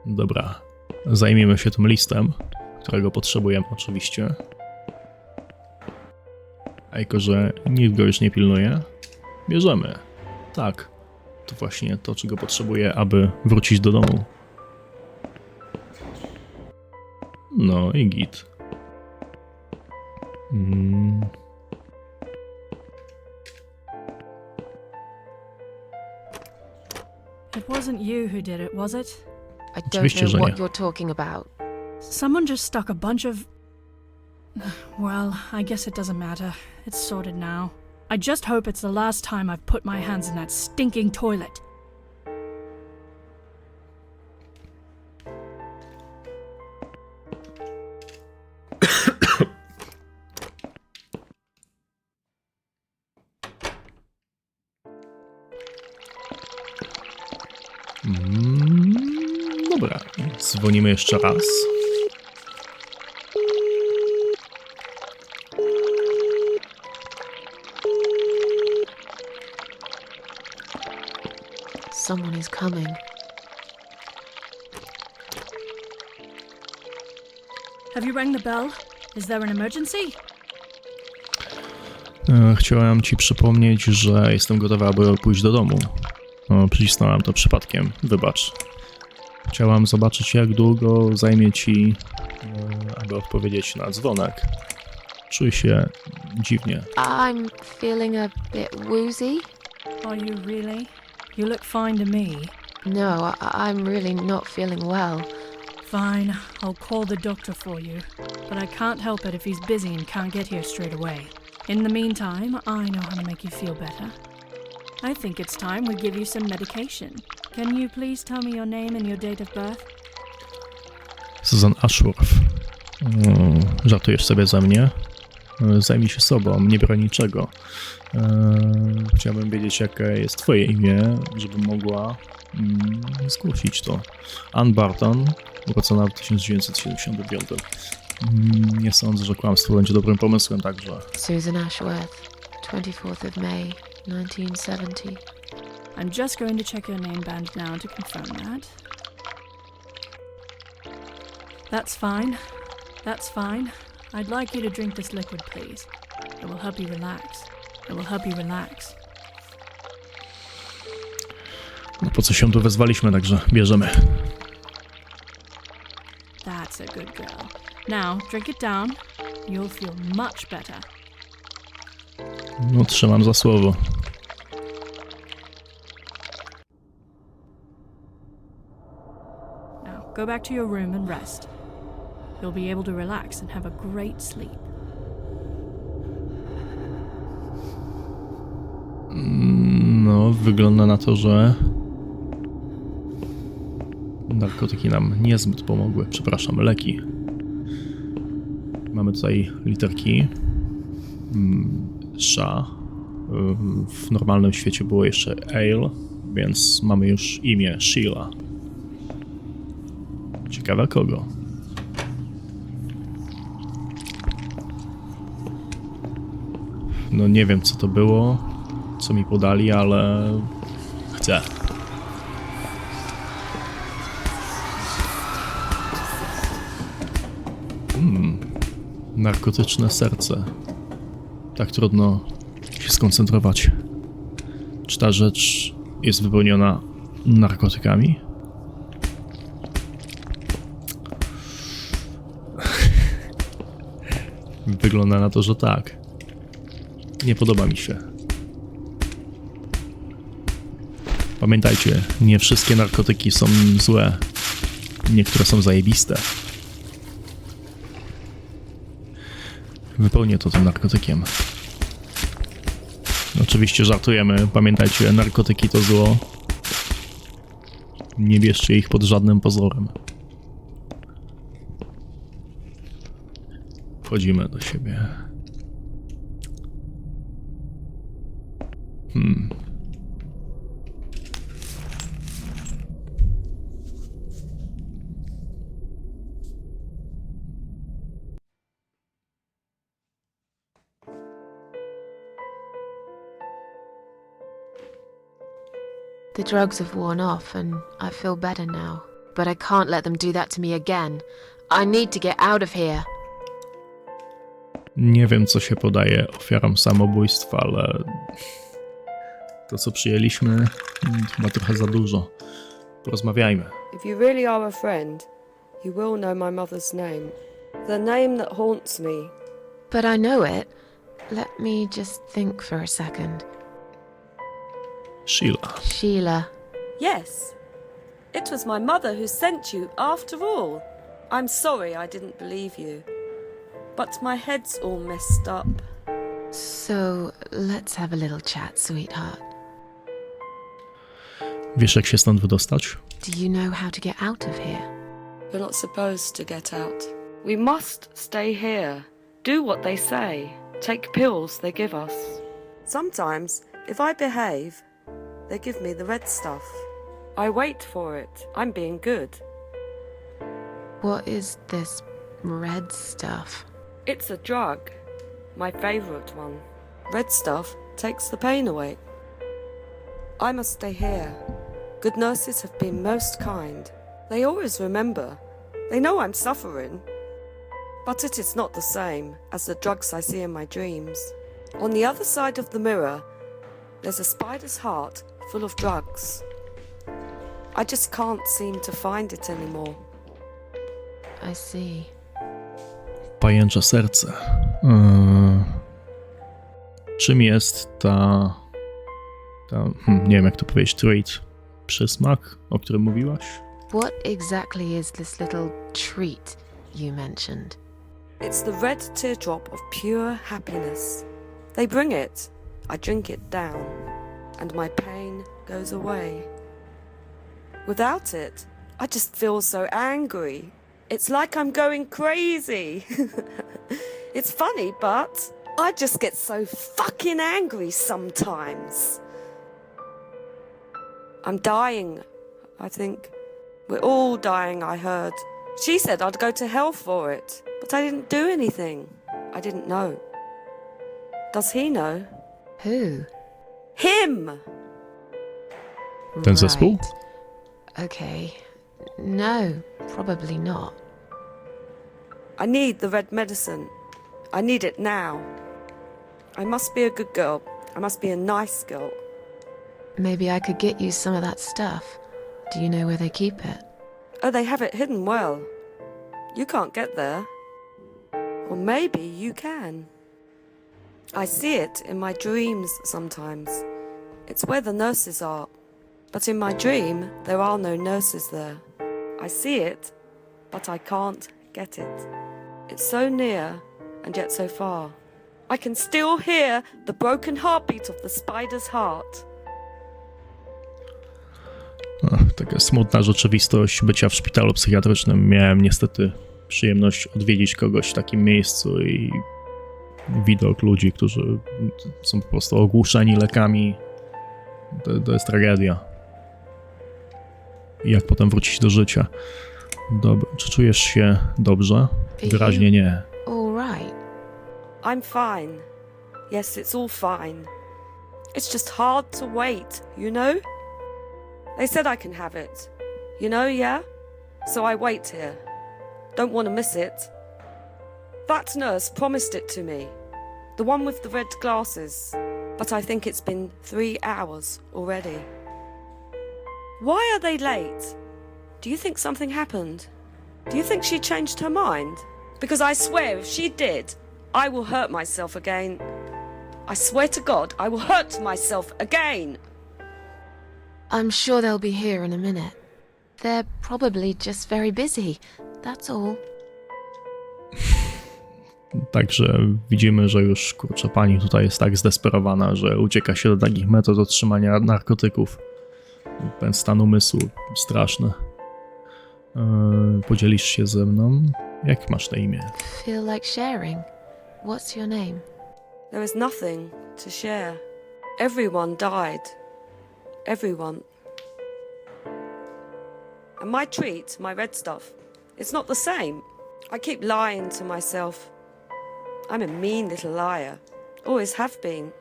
Dobra, zajmiemy się tym listem, którego potrzebujemy oczywiście. A jako, że nikt go już nie pilnuje, bierzemy. Tak, to właśnie to, czego potrzebuję, aby wrócić do domu. No i git. It wasn't you who did it, was it? I don't Oczywiście, że know nie. what you're talking about. Someone just stuck a bunch of... Well, I guess it doesn't matter. It's sorted now. I just hope it's the last time I've put my hands in that stinking toilet. Dobra, dzwonimy jeszcze raz. Someone is coming. Have you rang the bell? Is there an emergency? Chciałem ci przypomnieć, że jestem gotowa, aby pójść do domu. Przycisnąłem to przypadkiem, wybacz. Chciałam zobaczyć, jak długo zajmie ci, aby odpowiedzieć na dzwonek. Czuję się dziwnie. I'm feeling a bit woozy. Are you really? You look fine to me. No, I'm really not feeling well. Fine, I'll call the doctor for you. But I can't help it if he's busy and can't get here straight away. In the meantime, I know how to make you feel better. I think it's time we give you some medication. Can you please tell me your name and your date of birth? Susan Ashworth. Żartujesz sobie ze mnie? Zajmij się sobą, nie biorę niczego. Chciałbym wiedzieć, jakie jest twoje imię, żebym mogła zgłosić to. Ann Barton, urodzona w 1975. Nie sądzę, że kłamstwo będzie dobrym pomysłem także. Susan Ashworth, 24th of May, 1970. I'm just going to check your name band now to confirm that. That's fine. That's fine. I'd like you to drink this liquid, please. It will help you relax. It will help you relax. No po co się tu wezwaliśmy, także bierzemy. That's a good girl. Now, drink it down. You'll feel much better. No trzymam za słowo. Now, go back to your room and rest. You'll be able to relax and have a great sleep. No, wygląda na to, że narkotyki nam niezbyt pomogły. Przepraszam, leki. Mamy tutaj literki Sha. W normalnym świecie było jeszcze Ale, więc mamy już imię Sheila. Ciekawe kogo. No nie wiem, co to było, co mi podali, ale chcę. Narkotyczne serce. Tak trudno się skoncentrować. Czy ta rzecz jest wypełniona narkotykami? Wygląda na to, że tak. Nie podoba mi się. Pamiętajcie, nie wszystkie narkotyki są złe. Niektóre są zajebiste. Wypełnię to tym narkotykiem. Oczywiście żartujemy. Pamiętajcie, narkotyki to zło. Nie bierzcie ich pod żadnym pozorem. Wchodzimy do siebie. The drugs have worn off and I feel better now. But I can't let them do that to me again. I need to get out of here. Nie wiem, co się podaje ofiarom samobójstwa, ale to, co przyjęliśmy, chyba trochę za dużo. Porozmawiajmy. If you really are a friend, you will know my mother's name. The name that haunts me. But I know it. Let me just think for a second. Sheila. Sheila. Yes. It was my mother who sent you, after all. I'm sorry I didn't believe you. But my head's all messed up. So, let's have a little chat, sweetheart. Wiesz, jak się stąd wydostać? Do you know how to get out of here? We're not supposed to get out. We must stay here. Do what they say. Take pills they give us. Sometimes, if I behave, they give me the red stuff. I wait for it. I'm being good. What is this red stuff? It's a drug. My favourite one. Red stuff takes the pain away. I must stay here. Good nurses have been most kind. They always remember. They know I'm suffering. But it is not the same as the drugs I see in my dreams. On the other side of the mirror, there's a spider's heart full of drugs. I just can't seem to find it anymore. I see. Pajęcze serce. Czym jest nie wiem jak to powiedzieć, treat, przysmak, o którym mówiłaś? What exactly is this little treat you mentioned? It's the red teardrop of pure happiness. They bring it, I drink it down, and my pain goes away. Without it, I just feel so angry. It's like I'm going crazy. It's funny, but I just get so fucking angry sometimes. I'm dying, I think. We're all dying, I heard. She said I'd go to hell for it, but I didn't do anything. I didn't know. Does he know? Who? Him! Ten zespół? Okay. No, probably not. I need the red medicine. I need it now. I must be a good girl. I must be a nice girl. Maybe I could get you some of that stuff. Do you know where they keep it? Oh, they have it hidden well. You can't get there. Or maybe you can. I see it in my dreams sometimes. It's where the nurses are. But in my dream, there are no nurses there. I see it, but I can't get it. It's so near, and yet so far. I can still hear the broken heartbeat of the spider's heart. Taka smutna rzeczywistość bycia w szpitalu psychiatrycznym. Miałem niestety przyjemność odwiedzić kogoś w takim miejscu i widok ludzi, którzy są po prostu ogłuszeni lekami. To jest tragedia. I jak potem wrócić do życia? Dobra, czy czujesz się dobrze? Wyraźnie nie. All right. I'm fine. Yes, it's all fine. It's just hard to wait, you know? They said I can have it. You know, yeah? So I wait here. Don't want to miss it. That nurse promised it to me. The one with the red glasses. But I think it's been 3 hours already. Why are they late? Do you think something happened? Do you think she changed her mind? Because I swear if she did, I will hurt myself again. I swear to God, I will hurt myself again. I'm sure they'll be here in a minute. They're probably just very busy. That's all. Także widzimy, że już, kurczę, pani tutaj jest tak zdesperowana, że ucieka się do takich metod otrzymania narkotyków. Ten stan umysłu straszny. Podzielisz się ze mną? Jak masz na imię? Feel like sharing? What's your name? There is nothing to share. Everyone died. Everyone. And my treat, my red stuff, it's not the same. I keep lying to myself. I'm a mean little liar. Always have been.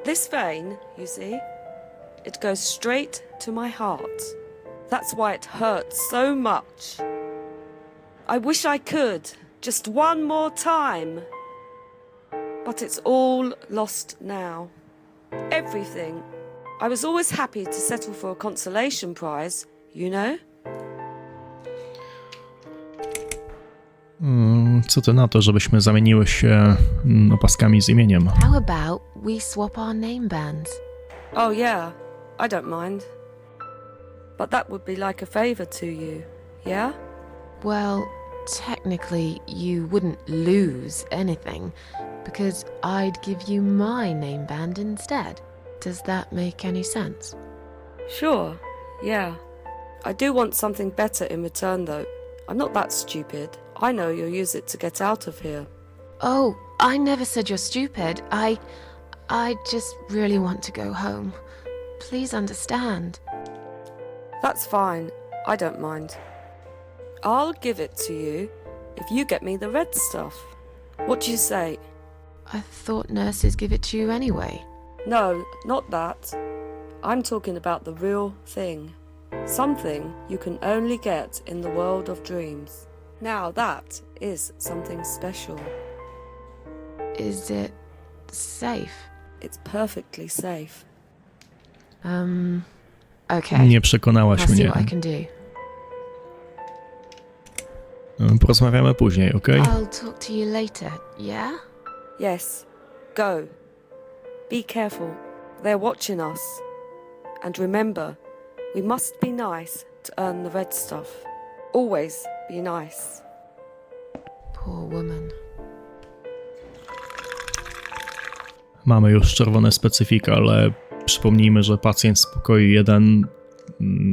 This vein, you see, it goes straight to my heart. That's why it hurts so much. I wish I could, just one more time. But it's all lost now. Everything. I was always happy to settle for a consolation prize, you know? Co ty na to, żebyśmy zamieniły się opaskami z imieniem? How about we swap our name bands? Oh yeah, I don't mind. But that would be like a favour to you, yeah? Well, technically, you wouldn't lose anything, because I'd give you my name band instead. Does that make any sense? Sure, yeah. I do want something better in return though. I'm not that stupid. I know you'll use it to get out of here. Oh, I never said you're stupid. I just really want to go home. Please understand. That's fine. I don't mind. I'll give it to you if you get me the red stuff. What do you say? I thought nurses give it to you anyway. No, not that. I'm talking about the real thing. Something you can only get in the world of dreams. Now that is something special. Is it safe? It's perfectly safe. Okay. Nie przekonałaś I'll see mnie. what I can do. Porozmawiamy później, okej? I'll talk to you later, yeah? Yes, go. Be careful. They're watching us. And remember, we must be nice to earn the red stuff. Always be nice. Poor woman. Mamy już czerwone specyfika, ale przypomnijmy, że pacjent z pokoju 1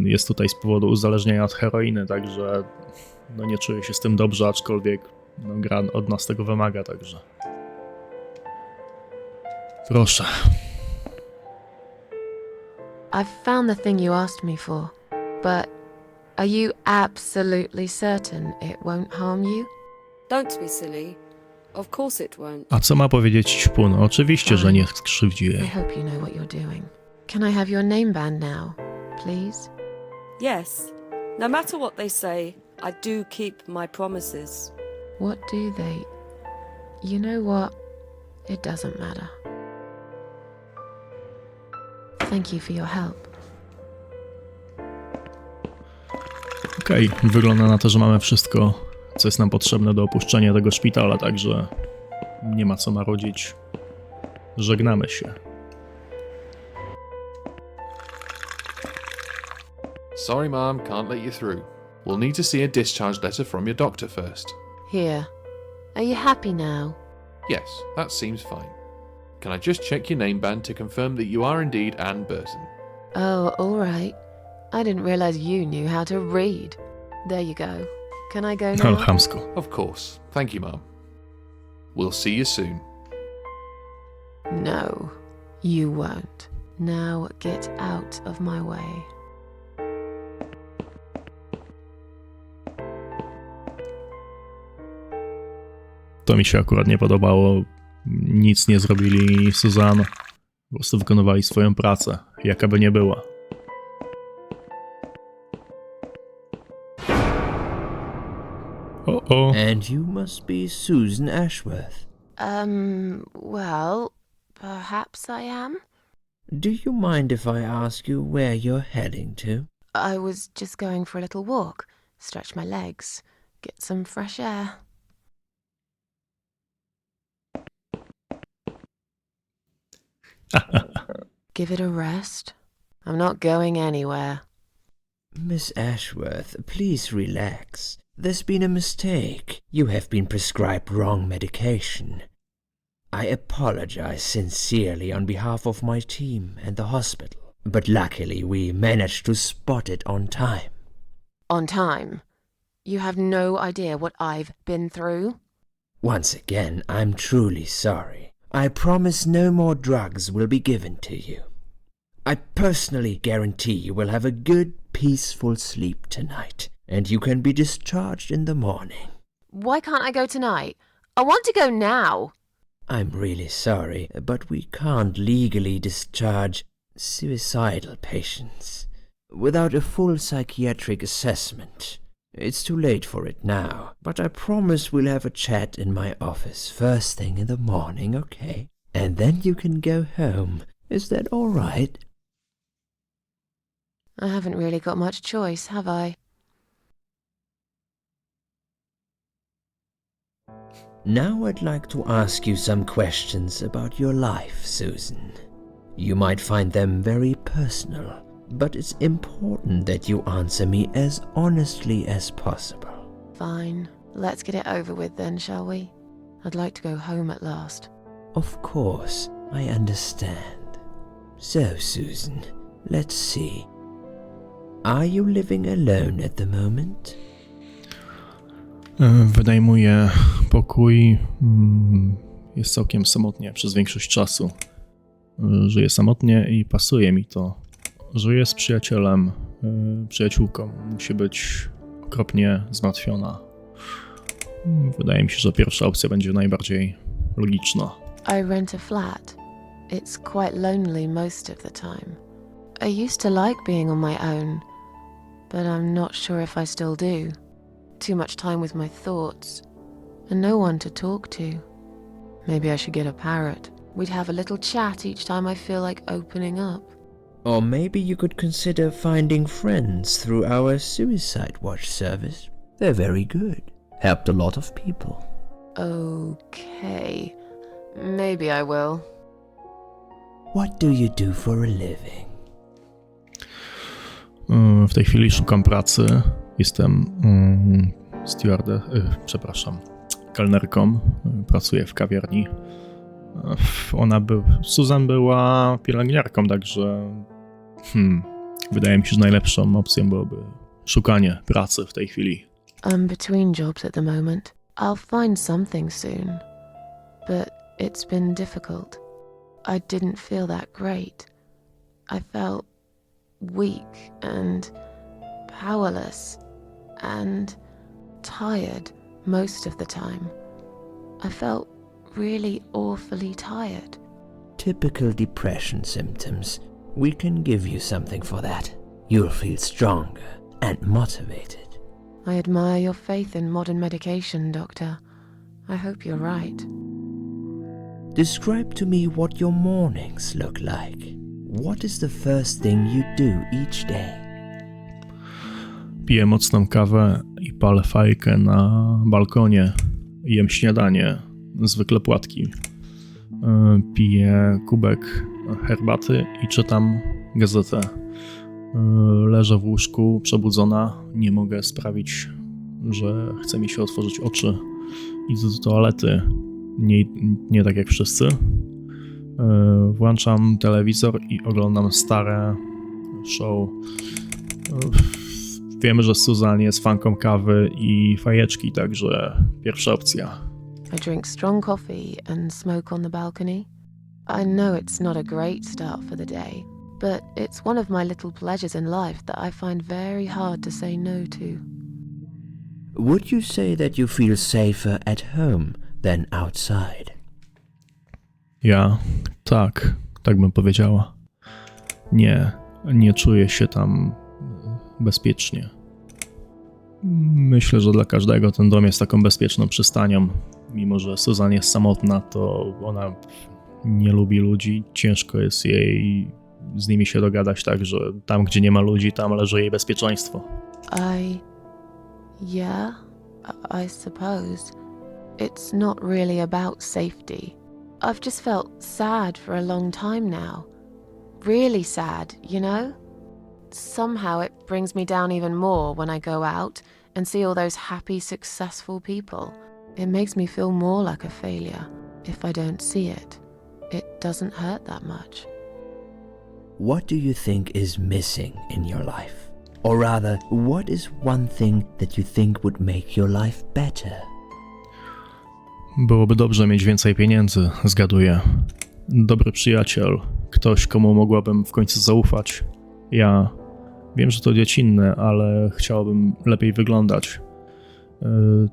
jest tutaj z powodu uzależnienia od heroiny, także no nie czuję się z tym dobrze, aczkolwiek no, gra od nas tego wymaga, także proszę. I've found the thing you asked me for, but are you absolutely certain it won't harm you? Don't be silly. Of course it won't. A co ma powiedzieć Śpun? Oczywiście, że nie skrzywdzi I jej. hope you know what you're doing. Can I have your name band now, please? Yes. No matter what they say, I do keep my promises. What do they... You know what? It doesn't matter. Thank you for your help. Okej, wygląda na to, że mamy wszystko, co jest nam potrzebne do opuszczenia tego szpitala, także nie ma co marudzić. Żegnamy się. Sorry, Mom, can't let you through. We'll need to see a discharge letter from your doctor first. Here. Are you happy now? Yes, that seems fine. Can I just check your name band to confirm that you are indeed Anne Burton? Oh, all right. I didn't realize you knew how to read. There you go. Can I go Ale now? chamsko. Of course. Thank you, Mom. We'll see you soon. No, you won't. Now get out of my way. To mi się akurat nie podobało. Nic nie zrobili Susan. Po prostu wykonywali swoją pracę, jaka by nie była. O. And you must be Susan Ashworth. Well, perhaps I am. Do you mind if I ask you where you're heading to? I was just going for a little walk, stretch my legs, get some fresh air. Give it a rest. I'm not going anywhere. Miss Ashworth, please relax. There's been a mistake. You have been prescribed wrong medication. I apologize sincerely on behalf of my team and the hospital, but luckily we managed to spot it on time. On time? You have no idea what I've been through? Once again, I'm truly sorry. I promise no more drugs will be given to you. I personally guarantee you will have a good, peaceful sleep tonight, and you can be discharged in the morning. Why can't I go tonight? I want to go now. I'm really sorry, but we can't legally discharge suicidal patients without a full psychiatric assessment. It's too late for it now, but I promise we'll have a chat in my office first thing in the morning, okay? And then you can go home. Is that all right? I haven't really got much choice, have I? Now I'd like to ask you some questions about your life, Susan. You might find them very personal, but it's important that you answer me as honestly as possible. Fine. Let's get it over with then, shall we? I'd like to go home at last. Of course, I understand. So, Susan, let's see. Are you living alone at the moment? Wynajmuję pokój. Jest całkiem samotnie przez większość czasu. Żyję samotnie i pasuje mi to. Żyję z przyjacielem, przyjaciółką. Musi być okropnie zmartwiona. Wydaje mi się, że pierwsza opcja będzie najbardziej logiczna. I rent a flat. It's quite lonely most of the time. I used to like being on my own, but I'm not sure if I still do. Too much time with my thoughts, and no one to talk to. Maybe I should get a parrot. We'd have a little chat each time I feel like opening up. Or maybe you could consider finding friends through our Suicide Watch service. They're very good. Helped a lot of people. Okay. Maybe I will. What do you do for a living? W tej chwili szukam pracy. Jestem kelnerką. Pracuję w kawiarni. Susan była pielęgniarką, także wydaje mi się, że najlepszą opcją byłoby szukanie pracy w tej chwili. I'm between jobs at the moment. I'll find something soon. But it's been difficult. I didn't feel that great. I felt weak and powerless and tired most of the time. I felt really awfully tired. Typical depression symptoms. We can give you something for that. You'll feel stronger and motivated. I admire your faith in modern medication, Doctor. I hope you're right. Describe to me what your mornings look like. What is the first thing you do each day? Piję mocną kawę i palę fajkę na balkonie. Jem śniadanie, zwykle płatki. Piję kubek herbaty i czytam gazetę. Leżę w łóżku, przebudzona. Nie mogę sprawić, że chce mi się otworzyć oczy. Idę do toalety. Nie tak jak wszyscy. Włączam telewizor i oglądam stare show. Wiemy, że Susan jest fanką kawy i fajeczki, także pierwsza opcja. I drink strong coffee and smoke on the balcony. I know it's not a great start for the day, but it's one of my little pleasures in life that I find very hard to say no to. Would you say that you feel safer at home than outside? Ja? Tak bym powiedziała. Nie czuję się tam bezpiecznie. Myślę, że dla każdego ten dom jest taką bezpieczną przystanią. Mimo że Susan jest samotna, to ona nie lubi ludzi. Ciężko jest jej z nimi się dogadać, tak, że tam, gdzie nie ma ludzi, tam leży jej bezpieczeństwo. I suppose. It's not really about safety. I've just felt sad for a long time now. Really sad, you know? somehow it brings me down even more when I go out and see all those happy, successful people. It makes me feel more like a failure. If I don't see it, it doesn't hurt that much. What do you think is missing in your life? Or rather, what is one thing that you think would make your life better? Byłoby dobrze mieć więcej pieniędzy, zgaduję. Dobry przyjaciel, ktoś, komu mogłabym w końcu zaufać. Ja wiem, że to dziecinne, ale chciałbym lepiej wyglądać.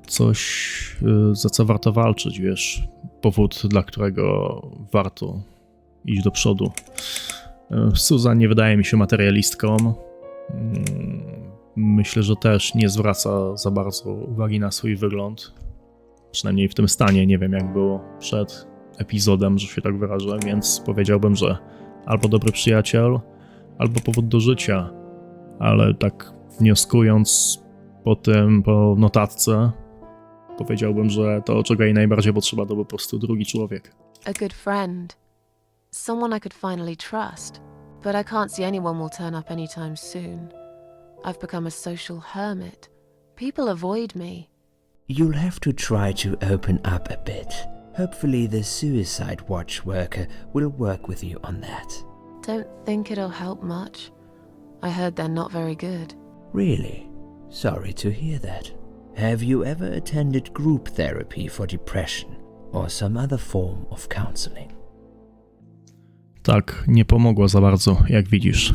Coś, za co warto walczyć, wiesz. Powód, dla którego warto iść do przodu. Susan nie wydaje mi się materialistką. Myślę, że też nie zwraca za bardzo uwagi na swój wygląd. Przynajmniej w tym stanie. Nie wiem, jak było przed epizodem, że się tak wyrażę, więc powiedziałbym, że albo dobry przyjaciel, albo powód do życia. Ale tak wnioskując po notatce, powiedziałbym, że to, czego jej najbardziej potrzeba, to po prostu drugi człowiek. A good friend. Someone I could finally trust. But I can't see anyone will turn up anytime soon. I've become a social hermit. People avoid me. You'll have to try to open up a bit. Hopefully the suicide watch worker will work with you on that. Don't think it'll help much. I heard they're not very good. Really? Sorry to hear that. Have you ever attended group therapy for depression or some other form of counseling? Tak, nie pomogło za bardzo, jak widzisz.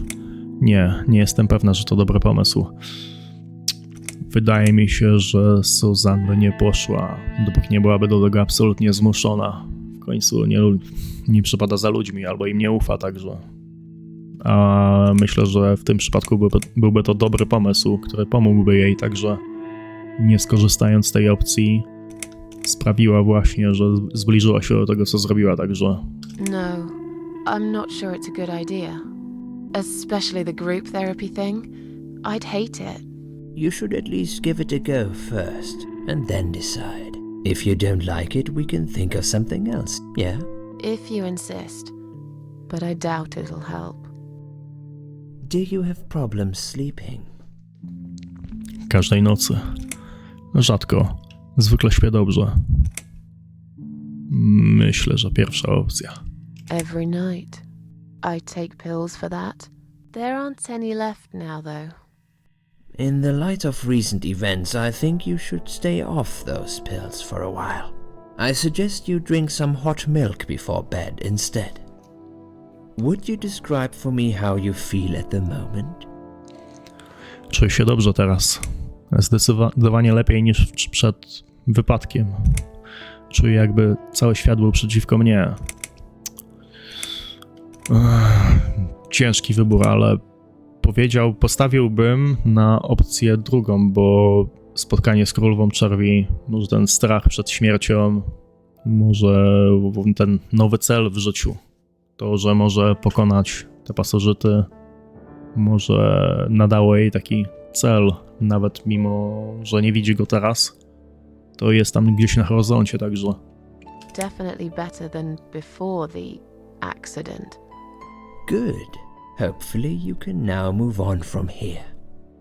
Nie jestem pewna, że to dobry pomysł. Wydaje mi się, że Susan by nie poszła, dopóki nie byłaby do tego absolutnie zmuszona. W końcu nie przypada za ludźmi, albo im nie ufa, także. A myślę, że w tym przypadku byłby to dobry pomysł, który pomógłby jej, także nie skorzystając z tej opcji, sprawiła właśnie, że zbliżyła się do tego, co zrobiła, także. No, I'm not sure it's a good idea. Especially the group therapy thing. I'd hate it. You should at least give it a go first, and then decide. If you don't like it, we can think of something else, yeah? If you insist. But I doubt it'll help. Do you have problems sleeping? Każdej nocy. Rzadko. Zwykle śpię dobrze. Myślę, że pierwsza opcja. Every night. I take pills for that. There aren't any left now, though. In the light of recent events, I think you should stay off those pills for a while. I suggest you drink some hot milk before bed instead. Would you describe for me how you feel at the moment? Czuję się dobrze teraz. Zdecydowanie lepiej niż przed wypadkiem. Czuję, jakby cały świat był przeciwko mnie. Ciężki wybór, ale postawiłbym na opcję drugą, bo spotkanie z królową czerwi, może ten strach przed śmiercią, może ten nowy cel w życiu, to, że może pokonać te pasożyty, może nadało jej taki cel, nawet mimo, że nie widzi go teraz, to jest tam gdzieś na horyzoncie, także. Definitely better than before the accident. Good. Hopefully you can now move on from here.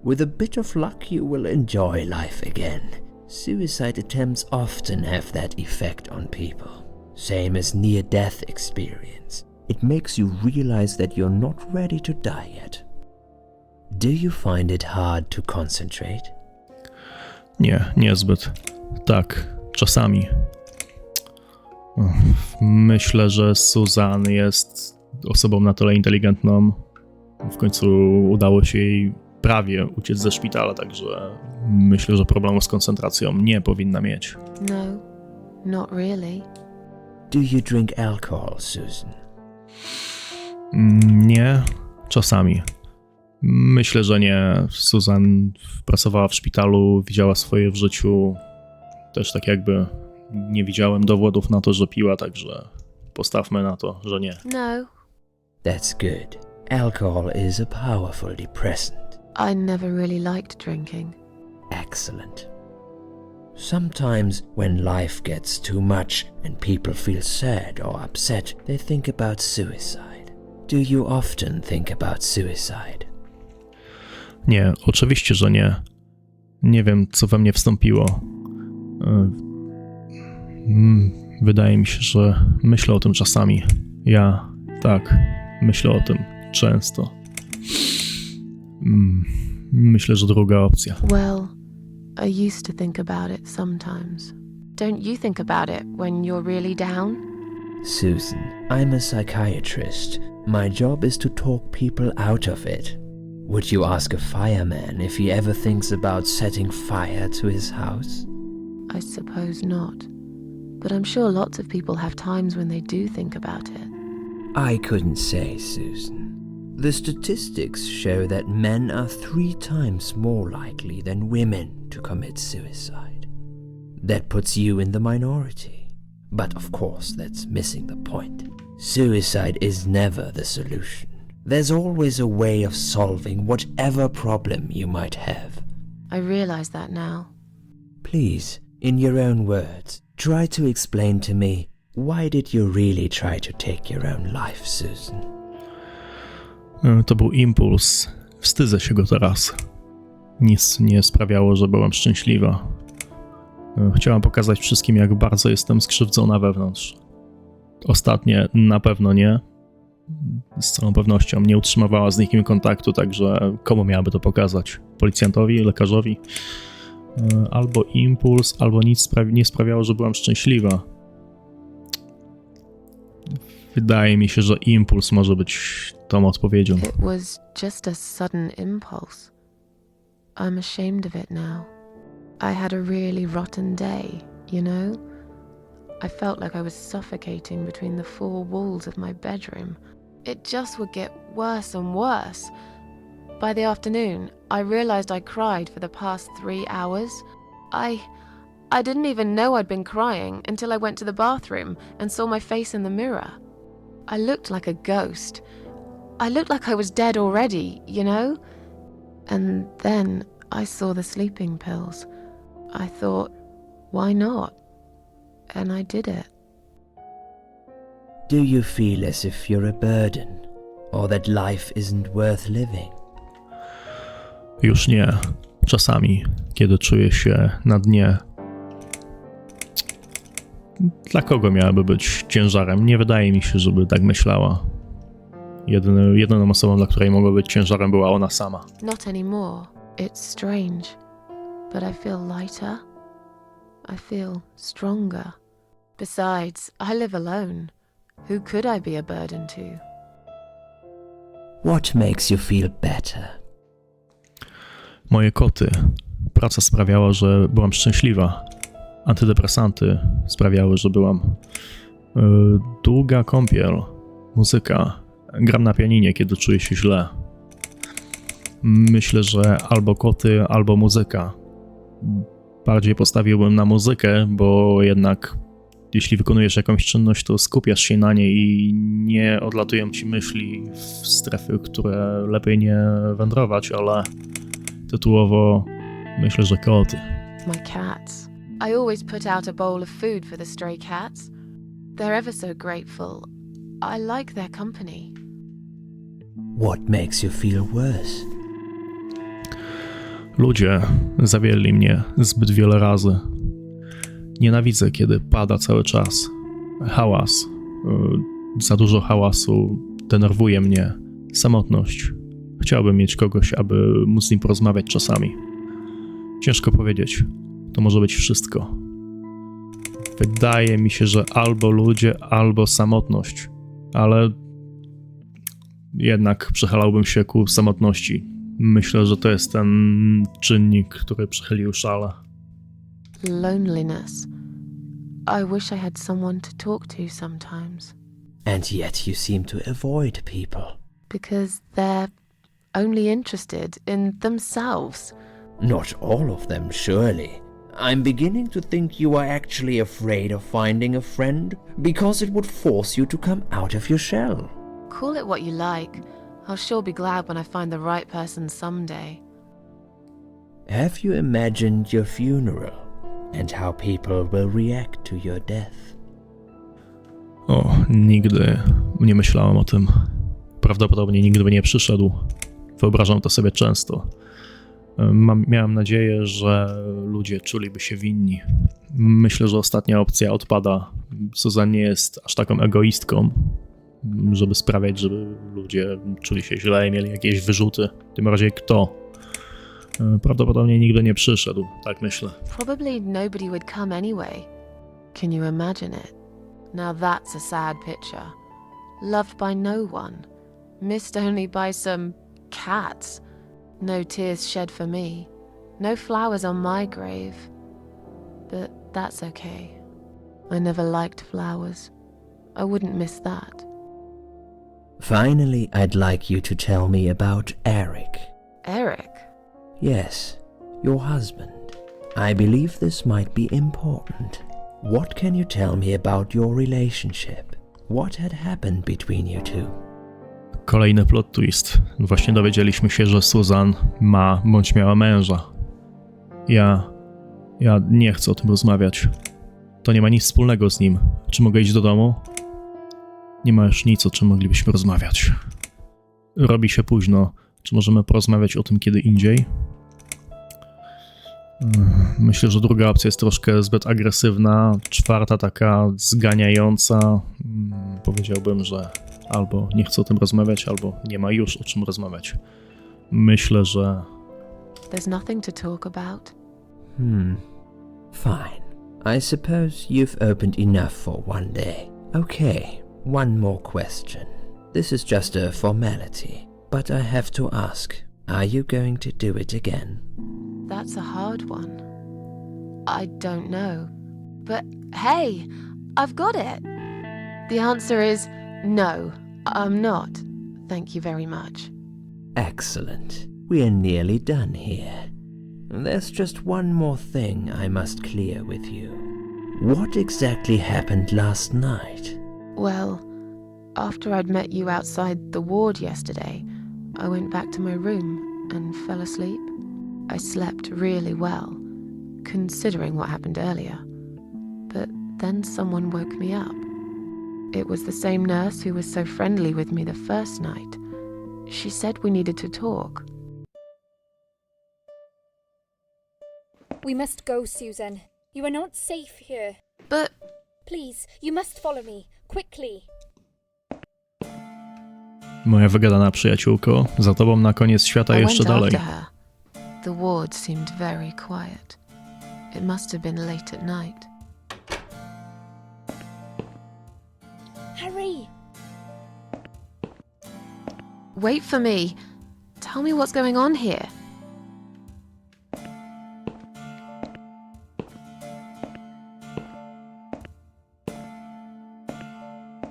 With a bit of luck you will enjoy life again. Suicide attempts often have that effect on people. Same as near-death experience. It makes you realize that you're not ready to die yet. Do you find it hard to concentrate? Nie, niezbyt. Tak, czasami. Myślę, że Susan jest osobą na tyle inteligentną. W końcu udało się jej prawie uciec ze szpitala, także myślę, że problemu z koncentracją nie powinna mieć. No, not really. Do you drink alcohol, Susan? Nie, czasami. Myślę, że nie. Susan pracowała w szpitalu, widziała swoje w życiu. Też tak jakby nie widziałem dowodów na to, że piła, także postawmy na to, że nie. No. That's good. Alcohol is a powerful depressant. I never really liked drinking. Excellent. Sometimes when life gets too much and people feel sad or upset, they think about suicide. Do you often think about suicide? Nie, oczywiście, że nie. Nie wiem, co we mnie wstąpiło. Wydaje mi się, że myślę o tym czasami. Tak, myślę o tym często. Myślę, że druga opcja. Well, I used to think about it sometimes. Don't you think about it when you're really down? Susan, I'm a psychiatrist. My job is to talk people out of it. Would you ask a fireman if he ever thinks about setting fire to his house? I suppose not. But I'm sure lots of people have times when they do think about it. I couldn't say, Susan. The statistics show that men are 3 times more likely than women to commit suicide. That puts you in the minority. But of course, that's missing the point. Suicide is never the solution. There's always a way of solving whatever problem you might have. I realize that now. Please, in your own words, try to explain to me, why did you really try to take your own life, Susan? To był impuls. Wstydzę się go teraz. Nic nie sprawiało, że byłam szczęśliwa. Chciałam pokazać wszystkim, jak bardzo jestem skrzywdzona wewnątrz. Ostatnie na pewno nie. Z całą pewnością nie utrzymywała z nikim kontaktu, także komu miałaby to pokazać? Policjantowi, lekarzowi? Albo impuls, albo nic nie sprawiało, że byłam szczęśliwa. Wydaje mi się, że impuls może być tą odpowiedzią. It was just a sudden impulse. I'm ashamed of it now. I had a really rotten day, you know? I felt like I was suffocating between the 4 walls of my bedroom. It just would get worse and worse. By the afternoon, I realized I cried for the past 3 hours. I didn't even know I'd been crying until I went to the bathroom and saw my face in the mirror. I looked like a ghost. I looked like I was dead already, you know? And then I saw the sleeping pills. I thought, why not? And I did it. Do you feel as if you're a burden, or that life isn't worth living? Już nie. Czasami, kiedy czuję się na dnie. Dla kogo miałaby być ciężarem? Nie wydaje mi się, żeby tak myślała. Jedyną osobą, dla której mogła być ciężarem, była ona sama. Not anymore. It's strange. But I feel lighter. I feel stronger. Besides, I live alone. Who could I be a burden to? What makes you feel better? Moje koty. Praca sprawiała, że byłam szczęśliwa. Antydepresanty sprawiały, że byłam... Długa kąpiel. Muzyka. Gram na pianinie, kiedy czuję się źle. Myślę, że albo koty, albo muzyka. Bardziej postawiłbym na muzykę, bo jednak jeśli wykonujesz jakąś czynność, to skupiasz się na niej i nie odlatują ci myśli w strefy, które lepiej nie wędrować, ale tytułowo myślę, że koty. My cats. I always put out a bowl of food for the stray cats. They're ever so grateful. I like their company. What makes you feel worse? Ludzie zawiedli mnie zbyt wiele razy. Nienawidzę, kiedy pada cały czas. Hałas. Za dużo hałasu denerwuje mnie. Samotność. Chciałbym mieć kogoś, aby móc z nim porozmawiać czasami. Ciężko powiedzieć. To może być wszystko. Wydaje mi się, że albo ludzie, albo samotność. Ale jednak przechylałbym się ku samotności. Myślę, że to jest ten czynnik, który przechylił szale. Loneliness. I wish I had someone to talk to sometimes. And yet you seem to avoid people. Because they're only interested in themselves. Not all of them, surely. I'm beginning to think you are actually afraid of finding a friend because it would force you to come out of your shell. Call it what you like. I'll sure be glad when I find the right person someday. Have you imagined your funeral and how people will react to your death? O, nigdy nie myślałem o tym. Prawdopodobnie nigdy by nie przyszedł. Wyobrażam to sobie często. Miałem nadzieję, że ludzie czuliby się winni. Myślę, że ostatnia opcja odpada. Susan nie jest aż taką egoistką, żeby sprawiać, żeby ludzie czuli się źle i mieli jakieś wyrzuty. W tym razie kto? Prawdopodobnie nigdy nie przyszedł, tak myślę. Probably nobody would come anyway. Can you imagine it? Now that's a sad picture. Loved by no one. Missed only by some cats. No tears shed for me. No flowers on my grave. But that's okay. I never liked flowers. I wouldn't miss that. Finally, I'd like you to tell me about Eric. Eric? Yes, your husband. I believe this might be important. What can you tell me about your relationship? What had happened between you two? Kolejny plot twist. Właśnie dowiedzieliśmy się, że Susan ma bądź miała męża. Ja nie chcę o tym rozmawiać. To nie ma nic wspólnego z nim. Czy mogę iść do domu? Nie ma już nic, o czym moglibyśmy rozmawiać. Robi się późno. Czy możemy porozmawiać o tym kiedy indziej? Myślę, że druga opcja jest troszkę zbyt agresywna. Czwarta taka zganiająca. Powiedziałbym, że albo nie chcę o tym rozmawiać, albo nie ma już o czym rozmawiać. Myślę, że... There's nothing to talk about. Fine. I suppose you've opened enough for one day. Okay, one more question. This is just a formality, but I have to ask, are you going to do it again? That's a hard one. I don't know. But hey, I've got it. The answer is no, I'm not. Thank you very much. Excellent. We are nearly done here. There's just one more thing I must clear with you. What exactly happened last night? Well, after I'd met you outside the ward yesterday, I went back to my room and fell asleep. I slept really well, considering what happened earlier. But then someone woke me up. It was the same nurse who was so friendly with me the first night. She said we needed to talk. We must go, Susan. You are not safe here. But Please, you must follow me. Quickly. Moja wygadana przyjaciółko, za tobą na koniec świata I jeszcze went dalej. after her. The ward seemed very quiet. It must have been late at night. Hurry! Wait for me. Tell me what's going on here.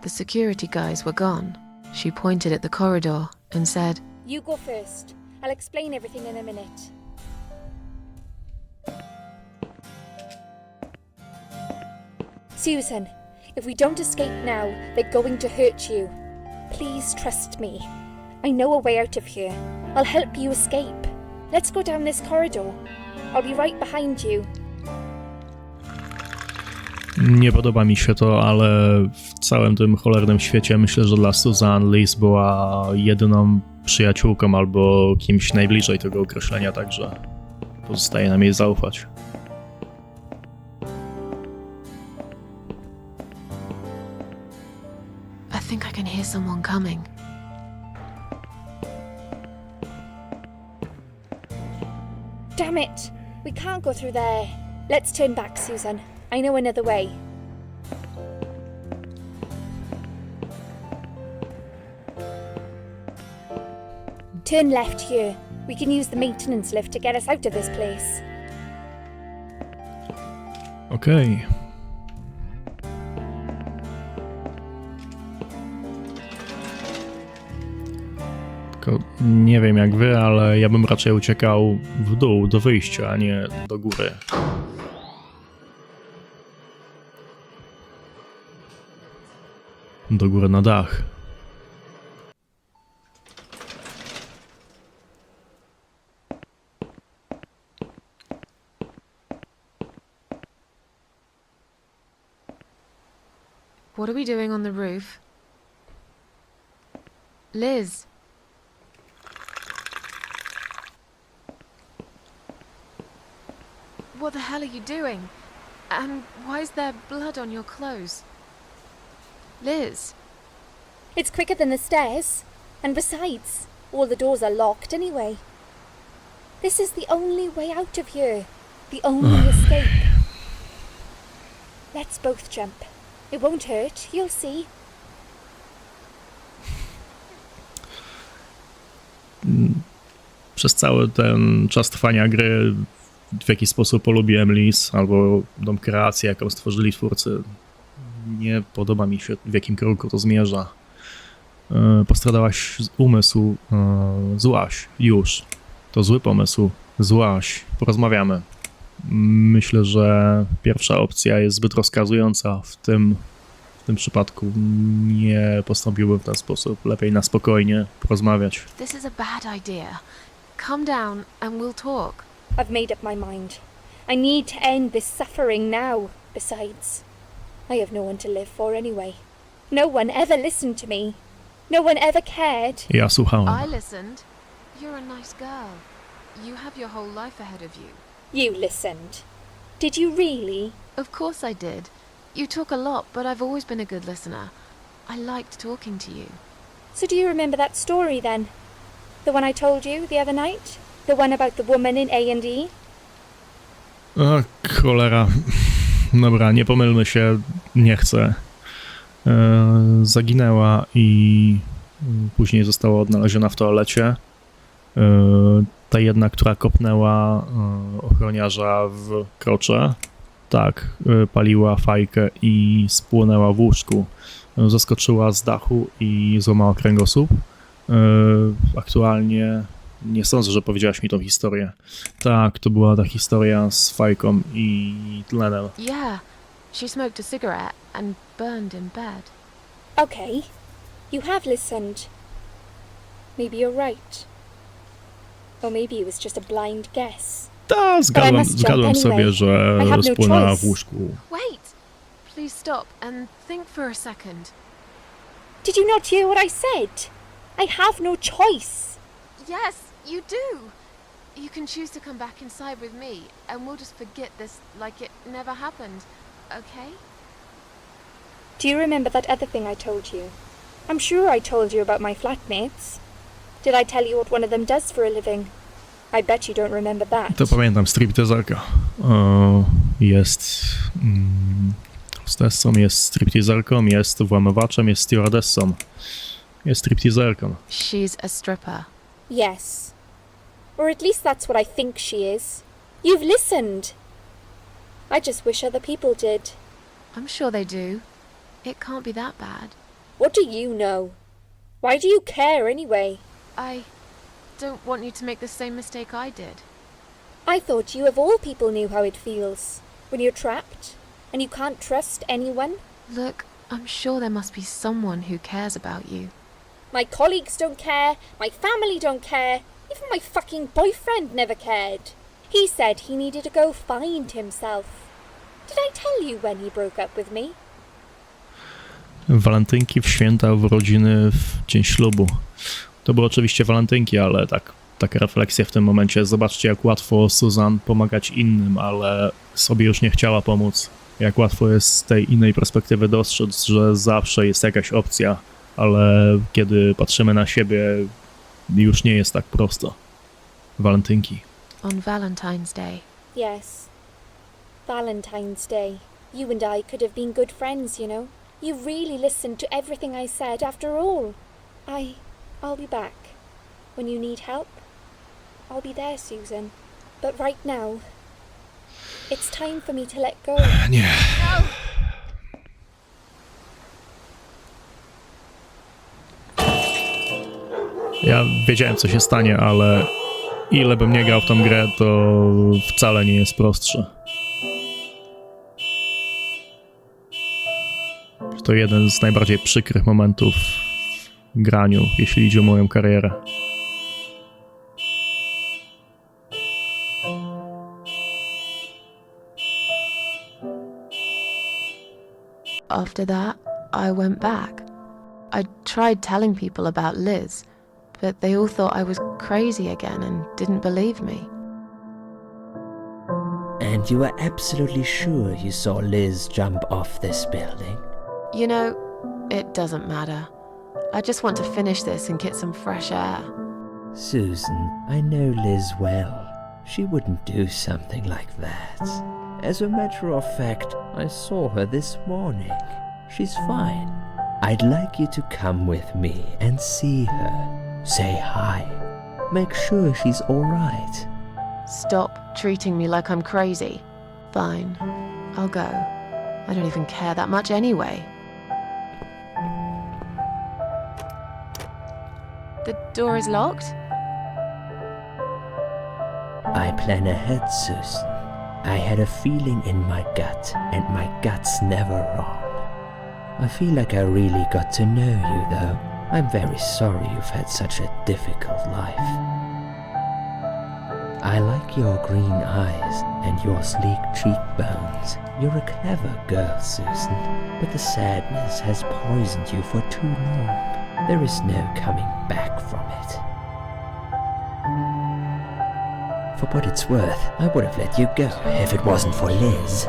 The security guys were gone. She pointed at the corridor and said, You go first. I'll explain everything in a minute. Susan, if we don't escape now, they're going to hurt you. Please trust me. I know a way out of here. I'll help you escape. Let's go down this corridor. I'll be right behind you. Nie podoba mi się to, ale w całym tym cholernym świecie myślę, że dla Susan Liz była jedyną przyjaciółką albo kimś najbliżej tego określenia, także pozostaje nam jej zaufać. I think I can hear someone coming. Damn it! We can't go through there. Let's turn back, Susan. I know another way. Turn left here. We can use the maintenance lift to get us out of this place. Okej. Tylko nie wiem jak wy, ale ja bym raczej uciekał w dół, do wyjścia, a nie do góry. Do góry na dach. What are we doing on the roof? Liz. What the hell are you doing? And why is there blood on your clothes? Liz. It's quicker than the stairs. And besides, all the doors are locked anyway. This is the only way out of here. The only escape. Let's both jump. It won't hurt, you'll see. Przez cały ten czas trwania gry w jakiś sposób polubiłem Liz, albo tą kreację, jaką stworzyli twórcy. Nie podoba mi się, w jakim kierunku to zmierza. Postradałaś umysł, złaś, już. To zły pomysł, złaś, porozmawiamy. Myślę, że pierwsza opcja jest zbyt rozkazująca w tym przypadku. Nie postąpiłbym w ten sposób. Lepiej na spokojnie porozmawiać. This is a bad idea. Calm down and we'll talk. I've made up my mind. I need to end this suffering now. Besides, I have no one to live for anyway. No one ever listened to me. No one ever cared. Ja słuchałem. I listened. You're a nice girl. You have your whole life ahead of you. You listened. Did you really? Of course I did. You talk a lot, but I've always been a good listener. I liked talking to you. So do you remember that story then? The one I told you the other night? The one about the woman in A&E? O, cholera. Dobra, nie pomylmy się, nie chcę. Zaginęła i później została odnaleziona w toalecie. Ta jedna, która kopnęła ochroniarza w krocze. Tak, paliła fajkę i spłonęła w łóżku. Zeskoczyła z dachu i złamała kręgosłup. Aktualnie nie sądzę, że powiedziałaś mi tą historię. Tak, to była ta historia z fajką i tlenem. Yeah, she smoked a cigarette and burned in bed. Okay, you have listened. Maybe you're right. Or maybe it was just a blind guess. Ta, zgadłem sobie, że spłonęła w łóżku. Wait! Please stop and think for a second. Did you not hear what I said? I have no choice. Yes, you do! You can choose to come back inside with me and we'll just forget this like it never happened, okay? Do you remember that other thing I told you? I'm sure I told you about my flatmates. Did I tell you what one of them does for a living? I bet you don't remember that. To pamiętam, stripteaserka. Jest hostessą, jest stripteaserką, jest włamywaczem, jest stewardessą. Jest stripteaserką. She's a stripper. Yes. Or at least that's what I think she is. You've listened. I just wish other people did. I'm sure they do. It can't be that bad. What do you know? Why do you care anyway? I don't want you to make the same mistake I did. I thought you of all people knew how it feels when you're trapped and you can't trust anyone. Look, I'm sure there must be someone who cares about you. My colleagues don't care, my family don't care, even my fucking boyfriend never cared. He said he needed to go find himself. Did I tell you when he broke up with me? Walentynki w święta, w urodziny, w dzień ślubu. To były oczywiście walentynki, ale taka refleksja w tym momencie. Zobaczcie, jak łatwo Susan pomagać innym, ale sobie już nie chciała pomóc. Jak łatwo jest z tej innej perspektywy dostrzec, że zawsze jest jakaś opcja, ale kiedy patrzymy na siebie, już nie jest tak prosto. Walentynki. On Valentine's Day. Yes. Valentine's Day. You and I could have been good friends, you know. You really listened to everything I said after all. I'll be back. When you need help, I'll be there, Susan. But right now, it's time for me to let go. Nie. Ja wiedziałem, co się stanie, ale ile bym nie grał w tą grę, to wcale nie jest prostsze. To jeden z najbardziej przykrych momentów w graniu, jeśli idzie o moją karierę. After that, I went back. I tried telling people about Liz, but they all thought I was crazy again and didn't believe me. And you are absolutely sure you saw Liz jump off this building? You know, it doesn't matter. I just want to finish this and get some fresh air. Susan, I know Liz well. She wouldn't do something like that. As a matter of fact, I saw her this morning. She's fine. I'd like you to come with me and see her. Say hi. Make sure she's alright. Stop treating me like I'm crazy. Fine, I'll go. I don't even care that much anyway. The door is locked? I plan ahead, Susan. I had a feeling in my gut, and my gut's never wrong. I feel like I really got to know you, though. I'm very sorry you've had such a difficult life. I like your green eyes and your sleek cheekbones. You're a clever girl, Susan, but the sadness has poisoned you for too long. There is no coming back from it. For what it's worth, I would have let you go if it wasn't for Liz.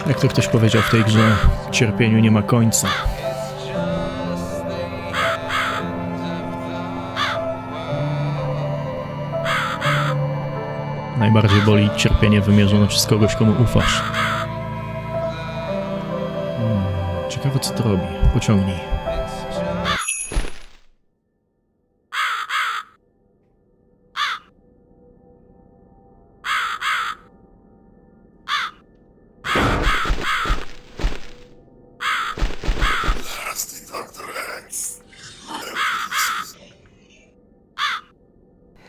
Jak to ktoś powiedział w tej grze, cierpieniu nie ma końca. Najbardziej boli cierpienie wymierzone przez kogoś, komu ufasz. Ciekawe, co to robi. Pociągnij.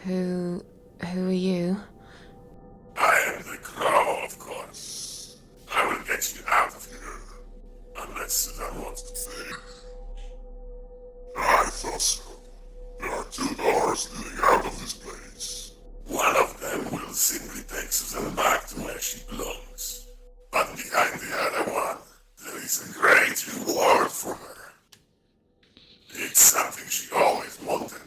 Who are you? I am the Crow, of course. I will get you out of here. Unless Susan wants to stay. I thought so. There are 2 doors leading out of this place. One of them will simply take Susan back to where she belongs. But behind the other one, there is a great reward for her. It's something she always wanted.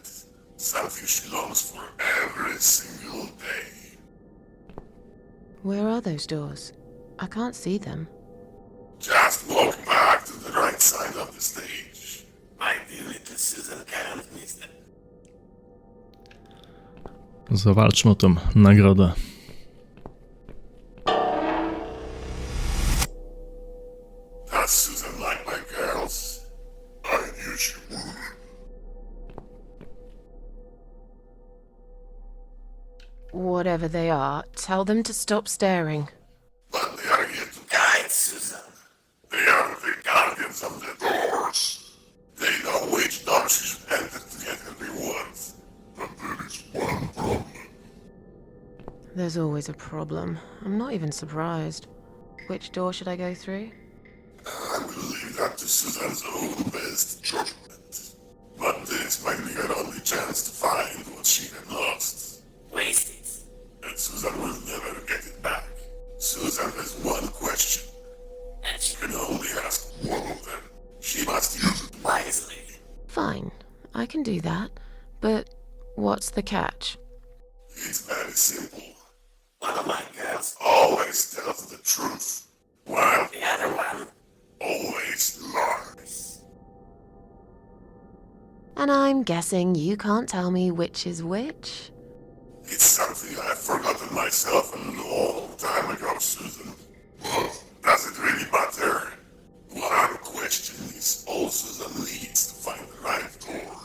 Something she longs for every single day. Where are those doors? I can't see them. Just walk back to the right side of the stage. My dear little Susan can't miss them. Zawalczmy o tą nagrodę. Does Susan like my girls? I knew she would. Whatever they are, tell them to stop staring. But they are here to guide Susan. They are the guardians of the doors. They know which door she should enter to get her rewards. But there is one problem. There's always a problem. I'm not even surprised. Which door should I go through? I will leave that to Susan's own best judgment. But this might be her only chance to find what she had lost. Waste it. And Susan will never get it back. Susan has one question. And she can only ask one of them. She must use it wisely. Fine, I can do that. But what's the catch? It's very simple. One of my girls always tells the truth, while the other one always lies. And I'm guessing you can't tell me which is which? It's something I've forgotten myself a long time ago, Susan. But does it really matter? One question is all Susan needs to find the right door.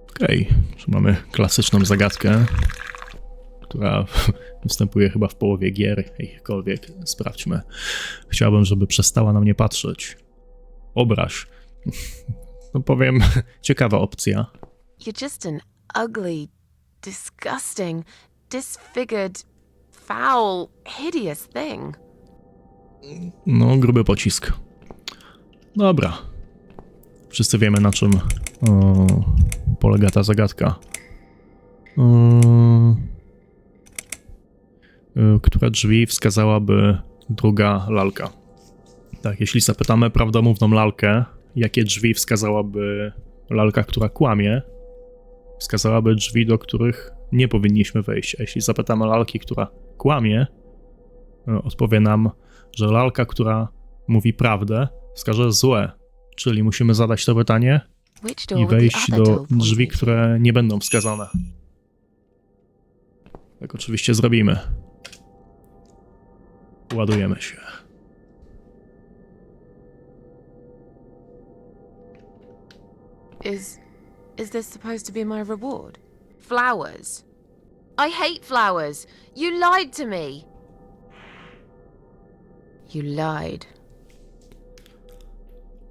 Okej, tu mamy klasyczną zagadkę, która występuje chyba w połowie gier, jakikolwiek. Sprawdźmy. Chciałbym, żeby przestała na mnie patrzeć. Obraź. No powiem, ciekawa opcja. You're just an ugly, disgusting, disfigured, foul, hideous thing. No, gruby pocisk. Dobra. Wszyscy wiemy, na czym polega ta zagadka. Które drzwi wskazałaby druga lalka? Tak, jeśli zapytamy prawdomówną lalkę, jakie drzwi wskazałaby lalka, która kłamie, wskazałaby drzwi, do których nie powinniśmy wejść. A jeśli zapytamy lalki, która kłamie, odpowie nam, że lalka, która mówi prawdę, wskaże złe. Czyli musimy zadać to pytanie i wejść do drzwi, które nie będą wskazane. Tak oczywiście zrobimy. Ładujemy się. Is this supposed to be my reward? Flowers? I hate flowers. You lied to me. You lied.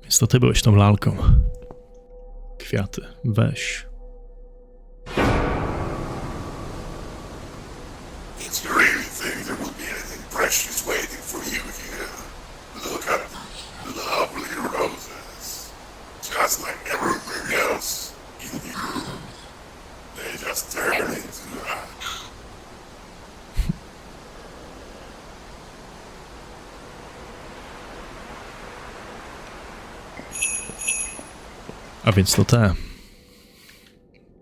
Więc to ty byłeś tą lalką. Kwiaty, weź. Did you really think there would be anything precious waiting for you here? Look at the lovely roses. Just like everything else in the room. They just turn into ash. A więc to te.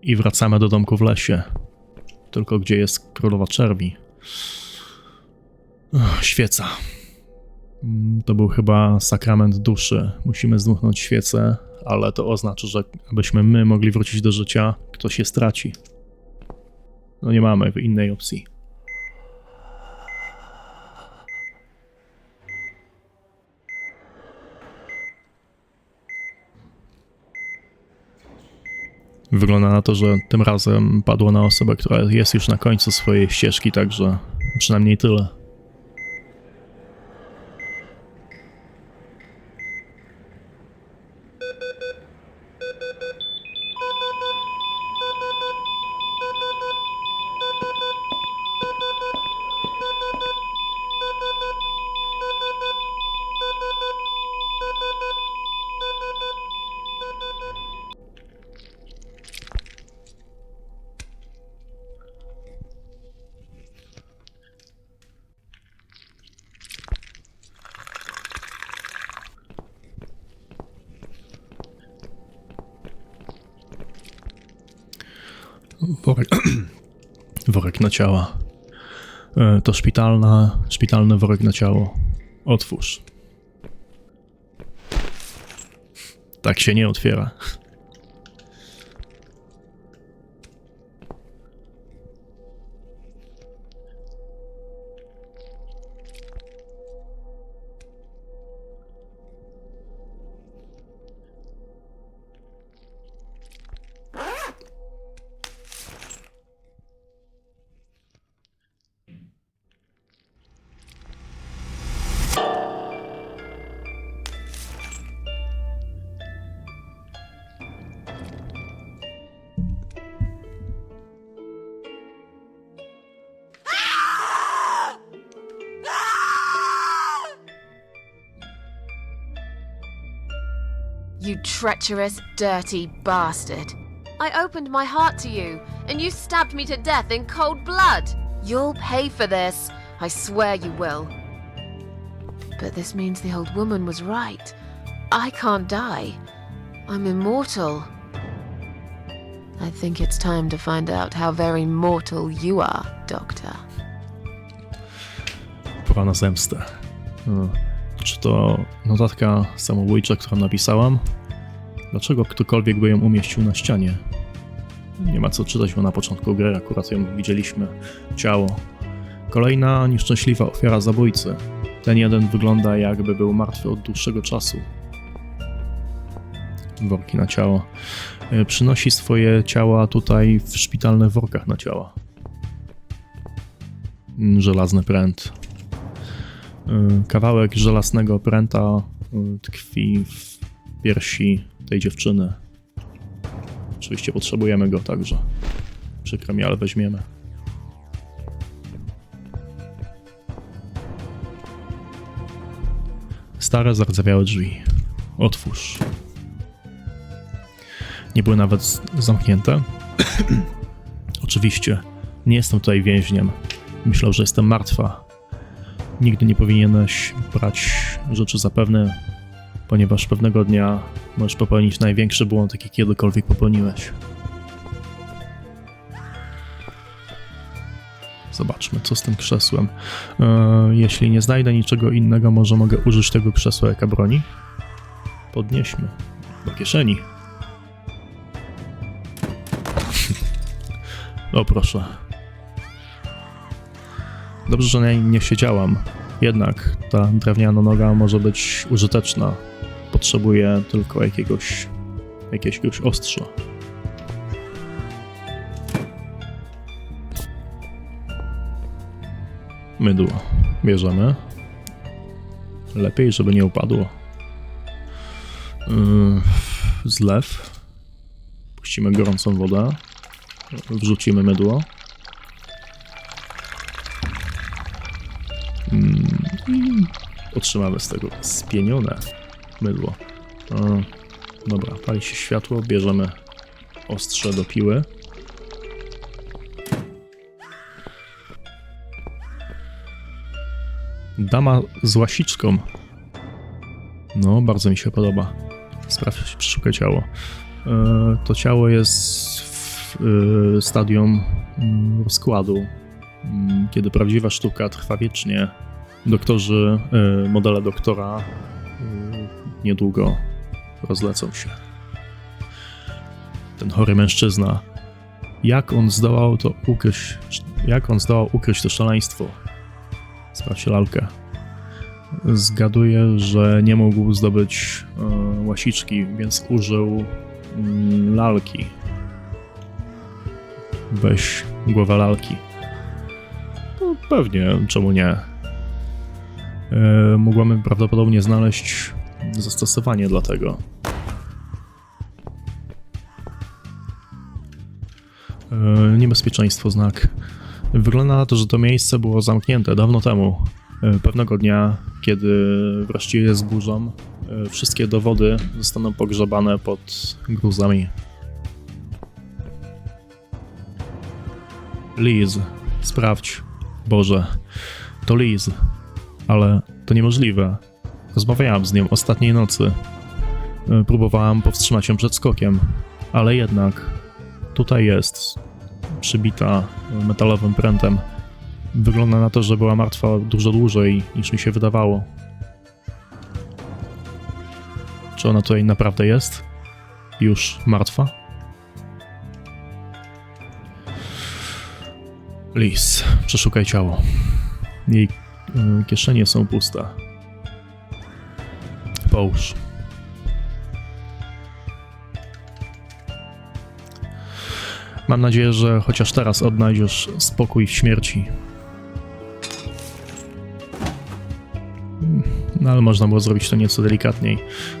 I wracamy do domku w lesie. Tylko gdzie jest królowa czerwi. Świeca. To był chyba sakrament duszy. Musimy zdmuchnąć świecę, ale to oznacza, że abyśmy my mogli wrócić do życia, ktoś je straci. No nie mamy innej opcji. Wygląda na to, że tym razem padło na osobę, która jest już na końcu swojej ścieżki, także przynajmniej tyle. Worek na ciała. To szpitalny worek na ciało. Otwórz. Tak się nie otwiera. You treacherous, dirty bastard. I opened my heart to you, and you stabbed me to death in cold blood. You'll pay for this. I swear you will. But this means the old woman was right. I can't die. I'm immortal. I think it's time to find out how very mortal you are, Doctor. Pora na zemstę. Czy to notatka samobójcza, którą napisałam? Dlaczego ktokolwiek by ją umieścił na ścianie? Nie ma co czytać, bo na początku gry akurat ją widzieliśmy. Ciało. Kolejna nieszczęśliwa ofiara zabójcy. Ten jeden wygląda, jakby był martwy od dłuższego czasu. Worki na ciało. Przynosi swoje ciała tutaj w szpitalnych workach na ciała. Żelazny pręt. Kawałek żelaznego pręta tkwi w piersi tej dziewczyny. Oczywiście potrzebujemy go także. Przykro mi, ale weźmiemy. Stare, zardzewiałe drzwi. Otwórz. Nie były nawet zamknięte. Oczywiście, nie jestem tutaj więźniem. Myślał, że jestem martwa. Nigdy nie powinieneś brać rzeczy za pewne, ponieważ pewnego dnia możesz popełnić największy błąd, jaki kiedykolwiek popełniłeś. Zobaczmy, co z tym krzesłem. Jeśli nie znajdę niczego innego, może mogę użyć tego krzesła jako broni? Podnieśmy. Do kieszeni. O proszę. Dobrze, że na nim nie siedziałam. Jednak ta drewniana noga może być użyteczna. Potrzebuję tylko jakiegoś ostrza. Mydło. Bierzemy. Lepiej, żeby nie upadło. Zlew. Puścimy gorącą wodę. Wrzucimy mydło. Otrzymamy z tego spienione mydło. Dobra, pali się światło, bierzemy ostrze do piły. Dama z łasiczką. No, bardzo mi się podoba. Sprawdź, przeszukaj ciało. To ciało jest w stadium rozkładu. Kiedy prawdziwa sztuka trwa wiecznie, modele doktora niedługo rozlecą się. Ten chory mężczyzna. Jak on zdołał ukryć to szaleństwo? Sprawdź lalkę. Zgaduję, że nie mógł zdobyć łasiczki, więc użył lalki. Weź głowę lalki. No pewnie, czemu nie? Mogłamy prawdopodobnie znaleźć zastosowanie dla tego. Niebezpieczeństwo znak. Wygląda na to, że to miejsce było zamknięte dawno temu. Pewnego dnia, kiedy wreszcie je zburzą, wszystkie dowody zostaną pogrzebane pod gruzami. Liz, sprawdź. Boże, to Liz. Ale to niemożliwe. Rozmawiałam z nią ostatniej nocy. Próbowałam powstrzymać ją przed skokiem, ale jednak tutaj jest, przybita metalowym prętem. Wygląda na to, że była martwa dużo dłużej niż mi się wydawało. Czy ona tutaj naprawdę jest? Już martwa? Liz, przeszukaj ciało. Jej kieszenie są puste. Połóż. Mam nadzieję, że chociaż teraz odnajdziesz spokój w śmierci. No ale można było zrobić to nieco delikatniej.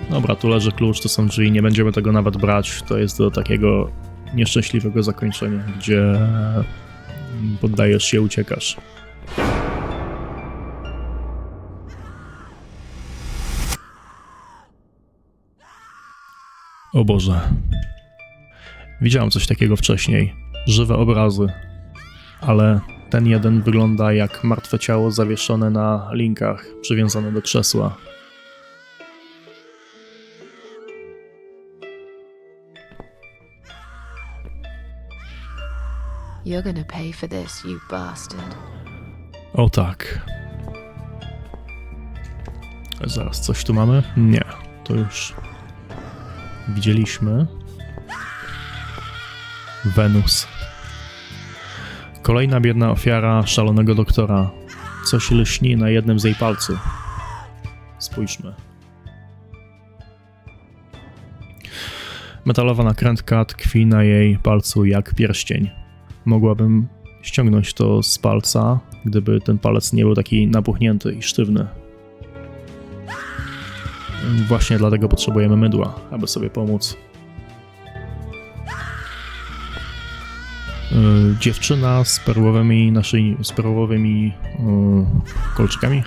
Dobra, tu leży klucz, to są drzwi, nie będziemy tego nawet brać. To jest do takiego nieszczęśliwego zakończenia, gdzie poddajesz się, uciekasz. O Boże. Widziałem coś takiego wcześniej. Żywe obrazy. Ale ten jeden wygląda jak martwe ciało zawieszone na linkach, przywiązane do krzesła. You're gonna pay for this, you bastard. O tak. Zaraz, coś tu mamy? Nie, to już widzieliśmy. Wenus. Kolejna biedna ofiara szalonego doktora. Coś lśni na jednym z jej palców. Spójrzmy. Metalowa nakrętka tkwi na jej palcu jak pierścień. Mogłabym ściągnąć to z palca, gdyby ten palec nie był taki napuchnięty i sztywny. Właśnie dlatego potrzebujemy mydła, aby sobie pomóc. Dziewczyna z perłowymi kolczykami.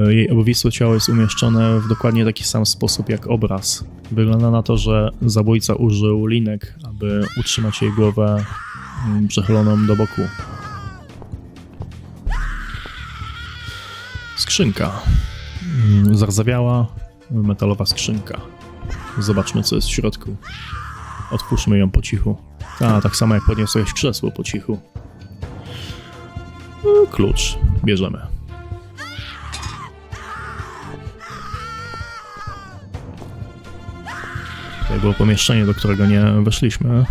Jej obwisłe ciało jest umieszczone w dokładnie taki sam sposób jak obraz. Wygląda na to, że zabójca użył linek, aby utrzymać jej głowę przechyloną do boku. Skrzynka. Zardzewiała metalowa skrzynka. Zobaczmy, co jest w środku. Otwórzmy ją po cichu. Tak samo jak podniosłeś krzesło po cichu. Klucz. Bierzemy. Tutaj było pomieszczenie, do którego nie weszliśmy.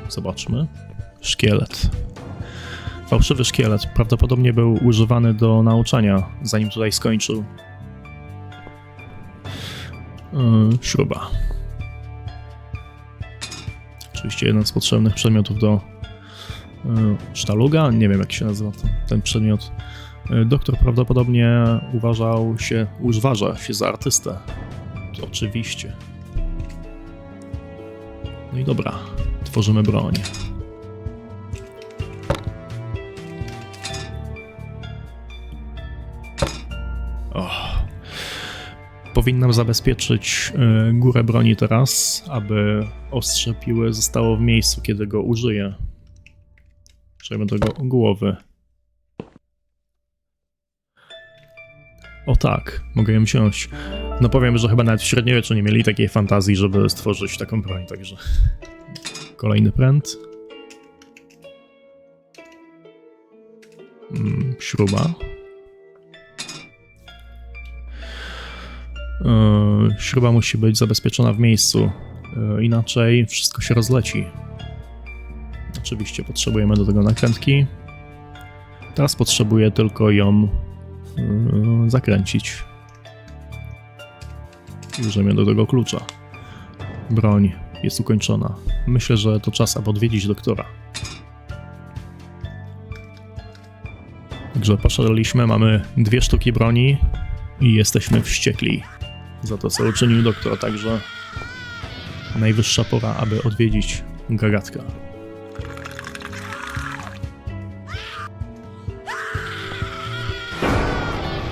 Zobaczmy. Szkielet. Fałszywy szkielet. Prawdopodobnie był używany do nauczania, zanim tutaj skończył. Śruba. Oczywiście jeden z potrzebnych przedmiotów do sztaluga. Nie wiem, jak się nazywa ten przedmiot. Doktor prawdopodobnie uważa się za artystę. To oczywiście. No i dobra, tworzymy broń. Powinnam zabezpieczyć górę broni teraz, aby ostrze piły zostało w miejscu, kiedy go użyję. Przejmę do głowy. O tak, mogę ją wziąć. No powiem, że chyba nawet w średniowieczu nie mieli takiej fantazji, żeby stworzyć taką broń, także... Kolejny pręt. Śruba. Śruba musi być zabezpieczona w miejscu, inaczej wszystko się rozleci. Oczywiście potrzebujemy do tego nakrętki. Teraz potrzebuję tylko ją zakręcić. I użyjemy do tego klucza. Broń jest ukończona. Myślę, że to czas, aby odwiedzić doktora. Także poszaleliśmy, mamy 2 sztuki broni i jesteśmy wściekli za to, co uczynił doktor, także najwyższa pora, aby odwiedzić gagatka.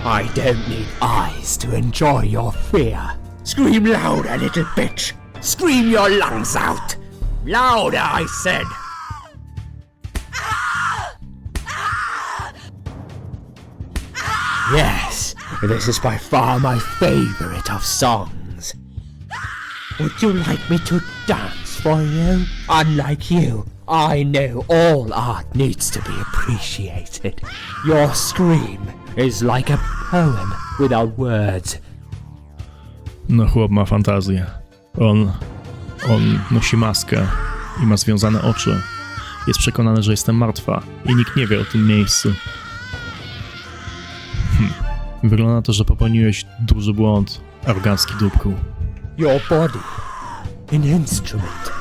I don't need eyes to enjoy your fear. Scream louder, little bitch! Scream your lungs out! Louder, I said! Yes, this is by far my favorite of songs. Would you like me to dance for you? Unlike you, I know all art needs to be appreciated. Your scream is like a poem without words. No chłop ma fantazję. On nosi maskę i ma związane oczy. Jest przekonany, że jestem martwa i nikt nie wie o tym miejscu. Wygląda na to, że popełniłeś duży błąd, arogancki dupku. Your body, an instrument.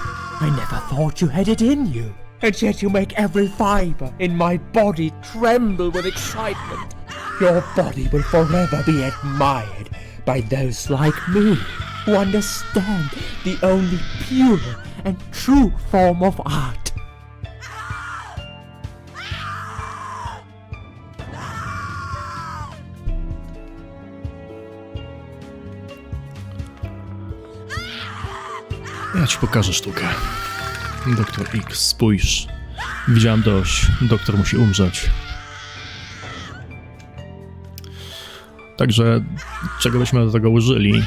I never thought you had it in you. And yet you make every fiber in my body tremble with excitement. Your body will forever be admired by those like me, who understand the only pure and true form of art. Ja ci pokażę sztukę. Doktor X, spójrz. Widziałem dość. Doktor musi umrzeć. Także czego byśmy do tego użyli?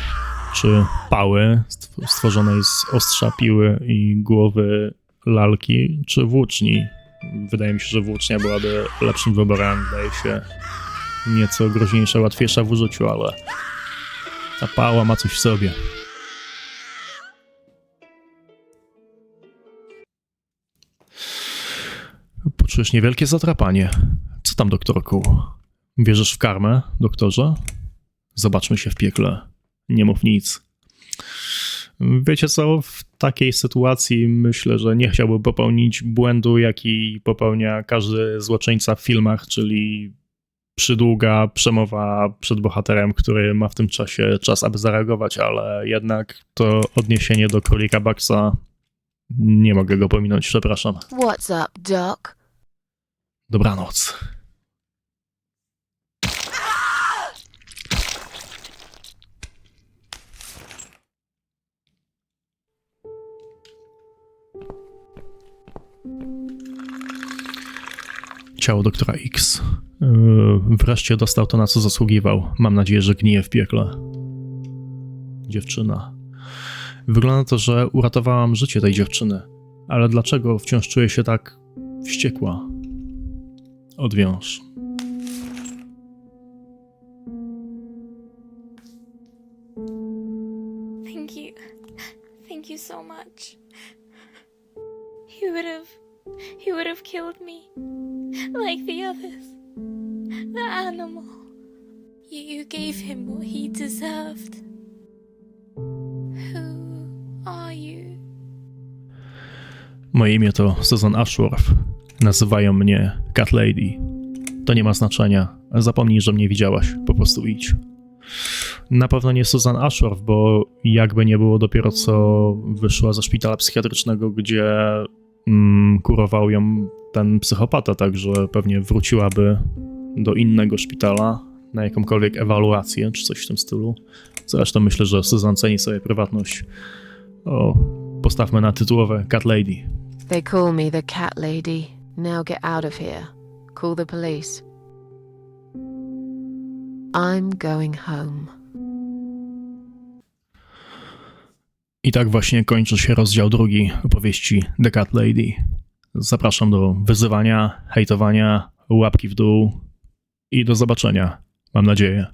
Czy pały stworzonej z ostrza piły i głowy lalki, czy włóczni? Wydaje mi się, że włócznia byłaby lepszym wyborem. Wydaje się nieco groźniejsza, łatwiejsza w użyciu, ale ta pała ma coś w sobie. Poczujesz niewielkie zatrapanie. Co tam, doktorku? Wierzysz w karmę, doktorze? Zobaczmy się w piekle. Nie mów nic. Wiecie co? W takiej sytuacji myślę, że nie chciałbym popełnić błędu, jaki popełnia każdy złoczyńca w filmach, czyli przydługa przemowa przed bohaterem, który ma w tym czasie czas, aby zareagować, ale jednak to odniesienie do Królika Baxa Nie mogę go pominąć, przepraszam. What's up, Doc? Dobranoc. Ciało doktora X. Wreszcie dostał to, na co zasługiwał. Mam nadzieję, że gnije w piekle. Dziewczyna. Wygląda na to, że uratowałam życie tej dziewczyny. Ale dlaczego wciąż czuję się tak wściekła? Odwiąż. Thank you. Thank you so much. He would have killed me. Like the others. The animal. You gave him what he deserved. Who are you? Moje imię to Susan Ashworth. Nazywają mnie Cat Lady. To nie ma znaczenia. Zapomnij, że mnie widziałaś. Po prostu idź. Na pewno nie Susan Ashworth, bo jakby nie było, dopiero co wyszła ze szpitala psychiatrycznego, gdzie kurował ją ten psychopata, także pewnie wróciłaby do innego szpitala na jakąkolwiek ewaluację, czy coś w tym stylu. Zresztą myślę, że Susan ceni sobie prywatność. O, postawmy na tytułowe Cat Lady. They call me the Cat Lady. Now get out of here. Call the police. I'm going home. I tak właśnie kończy się rozdział 2 opowieści The Cat Lady. Zapraszam do wyzywania, hejtowania, łapki w dół i do zobaczenia, mam nadzieję.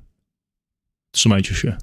Trzymajcie się.